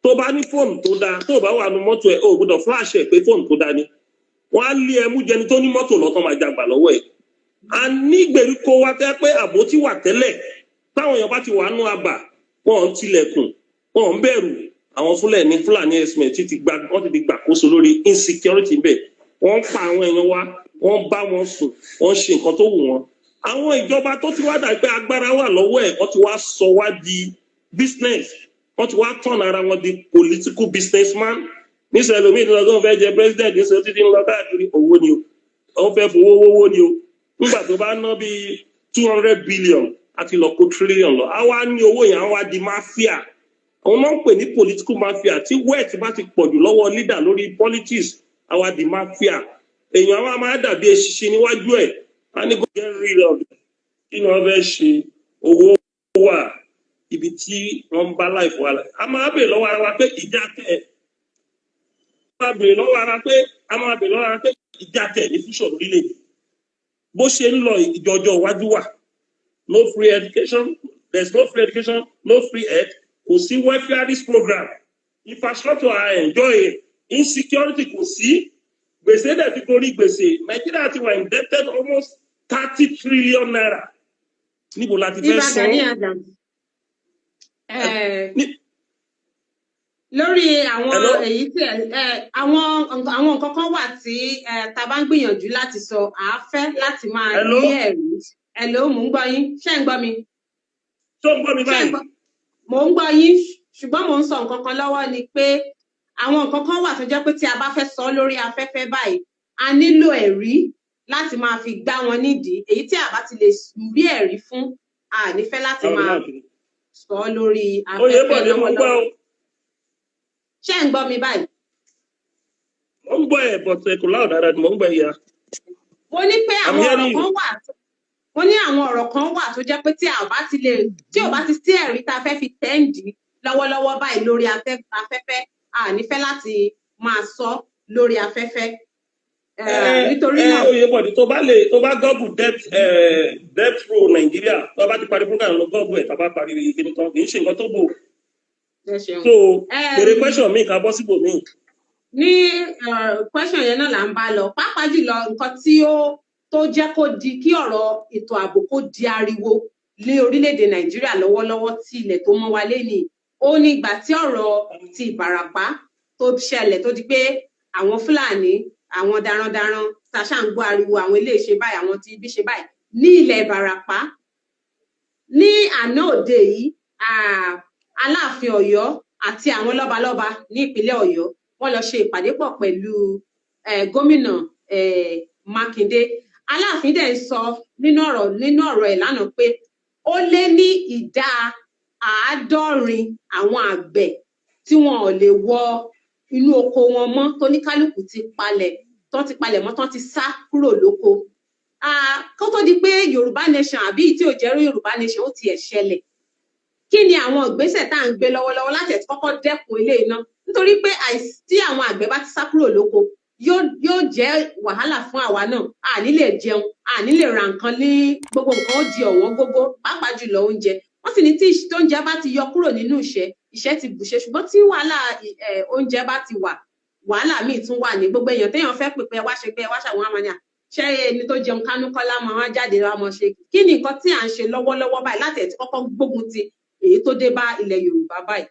tó bá ní fóònù tó dáa tó bá wà nú mọ́tò ẹ ò gbọ́dọ̀ flash ẹ pé fóònù tó dáa ni wọ́n á lé ẹmú jẹni tó ní mọ́tò lọ́tọ́ máa jagbà lọ́wọ́ ẹ̀ a ní ìgbèríko wa tẹ́ pé àbò ti wà tẹ́lẹ̀ táwọn èèyàn bá ti wà nú àbà wọ́n ń tilẹ̀kùn wọ́n ń bẹ̀rù àwọn Fúlàní ẹ̀sìn tí wọ́n ti di gbàkóso lórí insecurity bẹ́ẹ̀ wọ́n pa àwọn èèyàn wa wọ́n bá wọn sùn wọ́n ṣe nǹkan tó wù wọ́n àwọn ìjọba tó ti wá dà pé agbára wà lọ́wọ́ ẹ̀ wọ́n ti wá sọ wá di business wọ́n ti wá turn ara wọn di political businessman níṣẹ́ lómi ìdílọ́gbọ́n fẹ́ jẹ president níṣẹ́ títí ń lọ káàkiri owó ni o wọ́n fẹ́ fowó owó ni o nígbà tó bá ná bí 200 billion àti lọ kó trillion lọ a wá ní owó yẹn a wá di mafia àwọn náà ń pè ní political mafia tí wealth bá ti pọ̀jù lọ́wọ́ leader lórí politics a wá di mafia èèyàn wa máa dàbí eṣinṣin níwájú ẹ̀ a ní kó jẹ́ rí lọ kí ni wọ́n fẹ́ ṣe owó wà ibi tí wọ́n ń bá life wà a máa bèèrè lọ́wọ́ ara wa pé ìjà tẹ̀ a máa bèèrè lọ́wọ́ ara pé ìjà tẹ̀ ní fíṣọ̀ lórílẹ̀-èdè bó ṣe ń lọ ìjọjọ iwájú wà. No free education, there's no free education, no free ed, kò sí welfareist program, infrastructure are enjoying, insecurity kò sí, gbèsè dẹ̀ ti gorí gbèsè, Nigeria ti wà indebted almost 30 trillion naira. Níbo la ti fẹ́ sọ? Lórí àwọn èyí tí àwọn nǹkan kan wà tí ta bá ń gbìyànjú láti sọ àáfẹ́ láti máa ní ẹ̀rí. Hello, mò ń gbọ́ yín. Ṣé ń gbọ́ mi? Tó ń gbọ́ mi báyìí. Mò ń gbọ́ yín, ṣùgbọ́n mò ń sọ nǹkan kan lọ́wọ́ ni pé àwọn nǹkan kan wà tó jẹ́ pé tí a bá fẹ́ sọ lórí afẹ́fẹ́ báyìí, a nílò ẹ̀rí láti máa fi gbá wọn nídìí. Èyí tí a bá ti lè rí ẹ̀rí fún, a nífẹ̀ẹ́ láti máa sọ lórí afẹ́fẹ́ lọ́wọ́lọ́wọ́. Ṣé ń gbọ́ mi báyìí? Mo ń gbọ́ ẹ̀ bọ̀tẹ̀ kò láò dáadáa ni mo ń gbọ́ ìyá. Mo ní pé àwọn ọ̀rọ̀ kan wà wọ́n ní àwọn ọ̀rọ̀ kan wà tó jẹ́ pé tí ò bá ti sí ẹ̀rí tá a fẹ́ fi tẹ́ǹdì lọ́wọ́lọ́wọ́ báyìí lórí afẹ́fẹ́ a nífẹ̀ẹ́ láti máa sọ lórí afẹ́fẹ́. Nítorí náà. Oyèbọ̀dé tó bá gọ́ọ̀gù debt row Nàìjíríà tó bá ti parí program lọ gọ́ọ̀gù ẹ̀ tá a bá parí ìkíni kan kì í ṣe nǹkan tó bò. So èrè question mi ká bọ́ síbò míì. Ní question yẹn náà là ń bá lọ pàápàá jùlọ nǹkan tí tó jẹ́ kó di kí ọ̀rọ̀ ètò ààbò kó di ariwo lé orílẹ̀-èdè Nàìjíríà lọ́wọ́lọ́wọ́ tí ilẹ̀ tó mọ́ wa lénìí. Ó ní ìgbà tí ọ̀rọ̀ ti Ìbàràpá tó ṣẹlẹ̀ tó di pé àwọn Fúlàní àwọn darandaran ṣàṣà ń gbọ́ ariwo àwọn ilé ìṣe báyìí àwọn tí ibi ṣe báyìí ní ilẹ̀ Ìbàràpá. Ní àná òde yìí Aláàfin Ọ̀yọ́ àti àwọn lọ́balọ́ba ní ìpínlẹ̀ Ọ̀yọ́ wọ́n lọ ṣe ìpàdé pọ̀ pẹ̀lú gómìnà Mákindé. Aláàfin dẹ̀ ń sọ nínú ọ̀rọ̀ ẹ̀ lánàá pé ó lé ní ìdá 50 àwọn àgbẹ̀ tí wọn ò lè wọ inú oko wọn mọ́ tó ní kálukú ti palẹ̀ mọ́ tán ti sá kúrò lóko. Kó tó di pé Yorùbá nation àbí tí ò jẹ́rú Yorùbá nation ó tiẹ̀ ṣẹlẹ̀. Kí ni àwọn ìgbésẹ̀ tá à ń gbé lọ́wọ́lọ́wọ́ láti ẹ̀ kọ́kọ́ dẹ́kun ilé iná? Nítorí pé tí àwọn àgbẹ̀ bá ti sá kúrò lóko yóò jẹ́ wàhálà fún àwa náà. A ní lè jẹun, a ní lè ra nǹkan ní gbogbo nǹkan ó di ọ̀wọ́n gógó pàápàá jùlọ oúnjẹ. Wọ́n sì ní tí oúnjẹ bá ti yọ kúrò nínú ìṣẹ́ ti bùṣe, ṣùgbọ́n tí wàhálà oúnjẹ bá ti wà wàhálà míì tún wà ní gbogbo èèyàn téèyàn fẹ́ pèpè wá ṣe pé wá ṣàwọn àmàlà ṣé ẹni tó jẹun kánú kọ́lá máa wá jáde wá mọ̀ ṣe. Kí ni nǹkan tí à ń ṣe lọ́wọ́lọ́wọ́ báyìí láti ẹ̀ tí kọ́kọ́ gbógun ti èyí tó dé bá ilẹ̀ Yorùbá báyìí?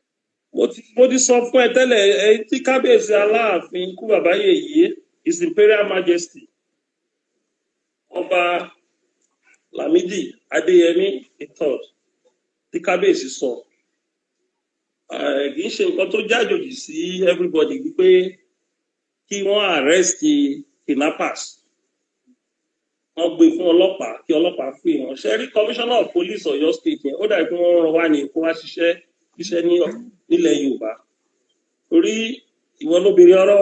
Mo ti sọ fún ẹ tẹ́lẹ̀ tí kábíyèsí Aláàfin ikú bàbá Yèyé His Imperial Majesty Ọba Lámídì Adéyẹmí III tí kábíyèsí sọ kì í ṣe nǹkan tó jájòjì sí everybody wípé kí wọ́n arrest kidnappers wọ́n gbé fún ọlọ́pàá kí ọlọ́pàá fi wọn ṣe rí Commissioner of Police Ọ̀yọ́ State yẹn ó dàbí pé wọ́n rán wá ní kó wá ṣiṣẹ́ nílẹ̀ Yorùbá torí ìwọ lóbìnrin ọ̀rọ̀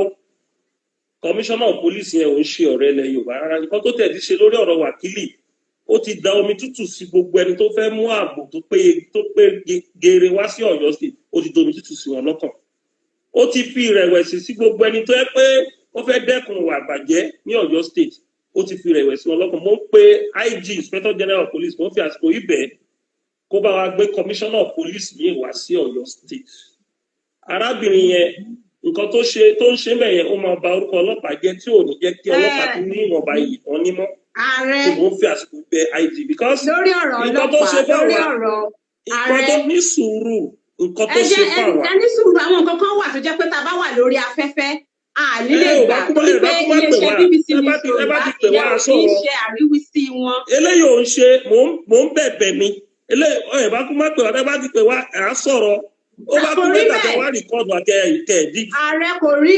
Commissioner of Police yẹn ò ń ṣe ọ̀rẹ́ ilẹ̀ Yorùbá rárá nǹkan tó tẹ̀ ti ṣe lórí ọ̀rọ̀ wákìlì ó ti da omi tútù sí gbogbo ẹni tó fẹ́ mú ààbò tó pé geere wá sí Ọ̀yọ́ State ó ti da omi tútù sí wọn lọ́kàn ó ti fi ìrẹ̀wẹ̀sì sí gbogbo ẹni tó yẹ pé ó fẹ́ dẹ́kun ìwà àbàjẹ́ ní Ọ̀yọ́ State ó ti fi ìrẹ̀wẹ̀sì wọn lọ́kàn mo ń pe IG Inspector General of Police mo ń fi àsìkò yìí bẹ́ẹ̀ kó bá wa gbé Commissioner of Police míì wá sí Ọ̀yọ́ State arábìnrin yẹn nǹkan tó ń ṣe mẹ́yẹn ó máa ba orúkọ ọlọ́pàá jẹ́ tí ò ní jẹ́ kí ọlọ́pàá tó ní ìwọ̀nba yìí tán nímọ́ mo ń fi àsìkò bẹ IG because nǹkan tó ṣe fáwọn nǹkan tó ní sùúrù nǹkan tó ṣe fáwọn. ẹ ní sùúrù àwọn nǹkan kan wà tó jẹ́ pé tá a bá wà lórí afẹ́fẹ́ nílé ìgbà torí pé iléeṣẹ́ BBC News Yorùbá ìyẹn ò kì í ṣe àríwísí wọn. eléyìí ò ń ṣe mò ń bẹ̀bẹ̀ ni eléyìí ọ̀yẹ̀ bá kú má pè wá tẹ́ bá ti pè wá à á sọ̀rọ̀ ó bá kú mẹ́ta tẹ́ wá rìkọ́ọ̀dù àkẹ́ẹ̀dì. ààrẹ kò rí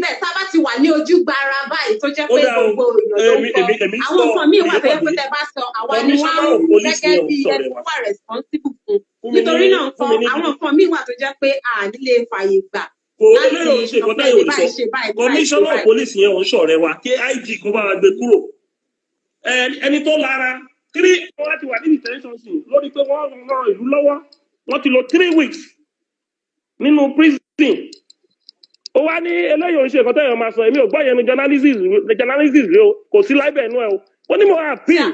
bẹ́ẹ̀ tá a bá ti wà ní ojú gbara báyìí tó jẹ́ pé gbogbo èèyàn ló ń kọ́ àwọn nǹkan míì wà tó yẹ pé tẹ́ bá sọ àwa ni wọ́n á mú gẹ́gẹ́ bí ẹni tó wà responsible fún nítorí náà nǹkan àwọn nǹkan míì wà tó jẹ́ pé à nílé fàyè gbà láti sọ pé ní báyìí ṣe báyìí. Commissioner of Police yẹn ò ń ṣọ̀rẹ́ wa kí IG kó bá wa gbé kúrò ẹni tó lára 3 wọ́n ti wà ní detention sí lórí pé wọ́n ràn ìlú lọ́wọ́ wọ́n ti lò 3 weeks nínú prison ó wá ní eléyìí ò ń ṣe nǹkan tẹ́yàn máa sọ èmi ò gbọ́ yẹn ní journalism rẹ o kò sí láìbẹ̀ inú ẹ o mo ní mo appeal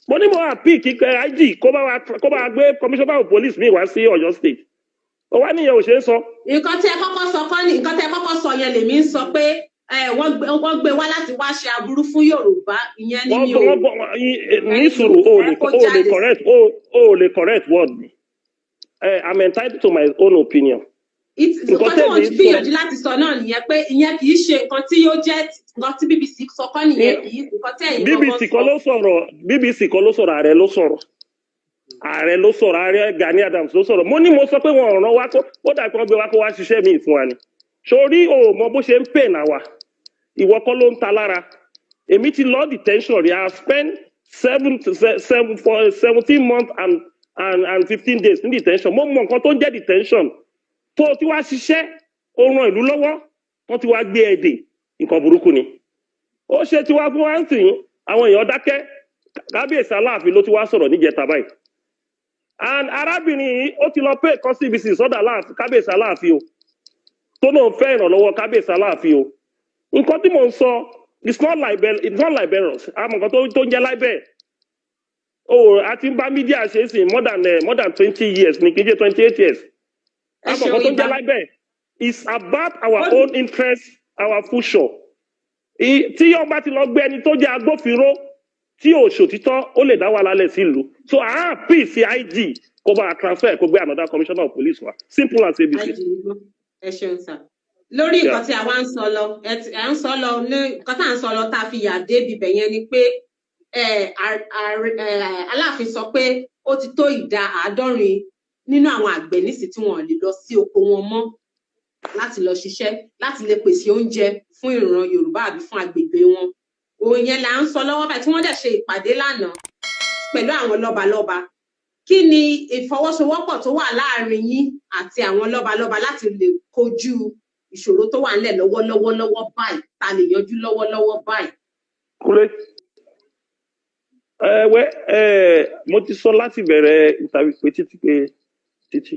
mo ní mo appeal kí IG kó bá wa gbé commissioner of police mi wá sí Ọ̀yọ́ state ó wá níyẹn ò ṣe é sọ. nǹkan tí ẹ kọ́kọ́ sọ kọ́ ni nǹkan tí ẹ kọ́kọ́ sọ yẹn lèmi ń sọ pé wọ́n gbé wá láti wá ṣe aburú fún Yorùbá ìyẹn ni mi ò ní sùúrù o lè correct word mi I'm entitled to my own opinion. nǹkan tí wọ́n gbìyànjú láti sọ náà nìyẹn pé ìyẹn kì í ṣe nǹkan tí yóò jẹ́ nǹkan tí BBC sọ kọ́ nìyẹn kì í nǹkan tí ẹ̀yin kọ́kọ́ sọ. BBC kan ló sọ̀rọ̀ ààrẹ ló sọ̀rọ̀ ààrẹ Gani Adams ló sọ̀rọ̀ mo ní mo sọ pé wọn ọ̀ràn wa ó dà kí wọ́n gbé wa kó wá ṣiṣẹ́ mi fún wa ni sórí o mọ bó ṣe ń pè náà wa ìwọ kọ́ ló ń ta lára èmi ti lọ detention rí I spent 17 months and 15 days ní detention mo mọ nǹkan tó ń jẹ́ detention tó ti wá ṣiṣẹ́ ó ran ìlú lọ́wọ́ wọ́n ti wá gbé ẹ̀dẹ̀ nǹkan burúkú ni ó ṣe ti wá fún wa ń sìn àwọn èèyàn dákẹ́ kábíyèsí Aláàfin ló ti wá sọ̀rọ̀ níjẹta báyìí and arábìnrin yìí ó ti lọ pay kan CBC sọ́dọ̀ kábíyèsí Aláàfin o tó náà fẹ́ ìrànlọ́wọ́ kábíyèsí Aláàfin o nǹkan tí mò ń sọ it's not liberious àmọ́ nǹkan tó ń jẹ́ libel a ti ń bá mídíà ṣe é sìn more than 20 years ní kí n jẹ́ 28 years àmọ́ nǹkan tó ń jẹ́ libel is about our own interest our future tí yóò bá ti lọ gbé ẹni tó jẹ́ agbófinró tí ò ṣòtítọ́ ó lè dá wà lálẹ́ sí ìlú so àápì sí IG kó bá transfer kó gbé another commissioner of police wa simple as ABC. ẹ ṣeun sir lórí nǹkan tí àwa ń sọ lọ ẹ ń sọ lọ nǹkan tá à ń sọ lọ tá a fi yà débi bẹ̀ yẹn ni pé Aláàfin sọ pé ó ti tó ìdá 70 nínú àwọn àgbẹ̀ nísì tí wọn lè lọ sí oko wọn mọ́ láti lọ ṣiṣẹ́ láti lè pèsè oúnjẹ fún ìran Yorùbá àbí fún agbègbè wọn òun yẹn là ń sọ lọ́wọ́ báyìí tí wọ́n dẹ̀ ṣe ìpàdé lánàá pẹ̀lú àwọn lọ́balọ́ba kí ni ìfọwọ́sowọ́pọ̀ tó wà láàrin yín àti àwọn lọ́balọ́ba láti lè kojú ìṣòro tó wà nílẹ̀ lọ́wọ́lọ́wọ́ báyìí ta lè yanjú lọ́wọ́lọ́wọ́ báyìí. Kúrẹ́ mo ti sọ láti bẹ̀rẹ̀ interview pé títí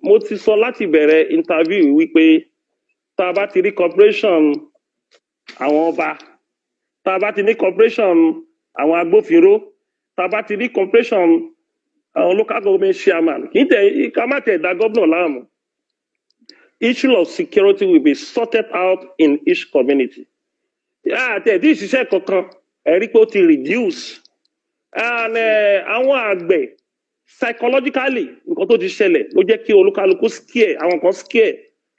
mo ti sọ láti bẹ̀rẹ̀ interview wípé tá a bá ti rí corporation àwọn ọba tá a bá ti ní corporation àwọn agbófinró tá a bá ti ní corporation àwọn local government chairman kì í tẹ ká má tẹ dá gómìnà láàmú issue of security will be sorted out in each community. Àtẹ̀dí ìṣiṣẹ́ kankan ẹ̀rí pé ó ti reduce and àwọn àgbẹ̀ psychologically nǹkan tó ti ṣẹlẹ̀ ló jẹ́ kí olúkálukú scare àwọn kan scare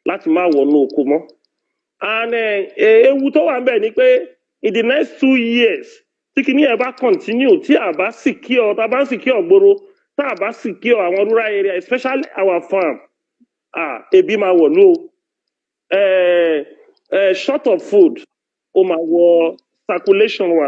láti má wọnú oko mọ́ and ewu tó wà níbẹ̀ ni pé in the next 2 years tí kìíní ẹ̀ bá continue tí a bá secure tá a bá secure gbòòrò tá a bá secure àwọn rural area especially our farm ebi máa wọ̀lú o short of food ó máa wọ circulation wa.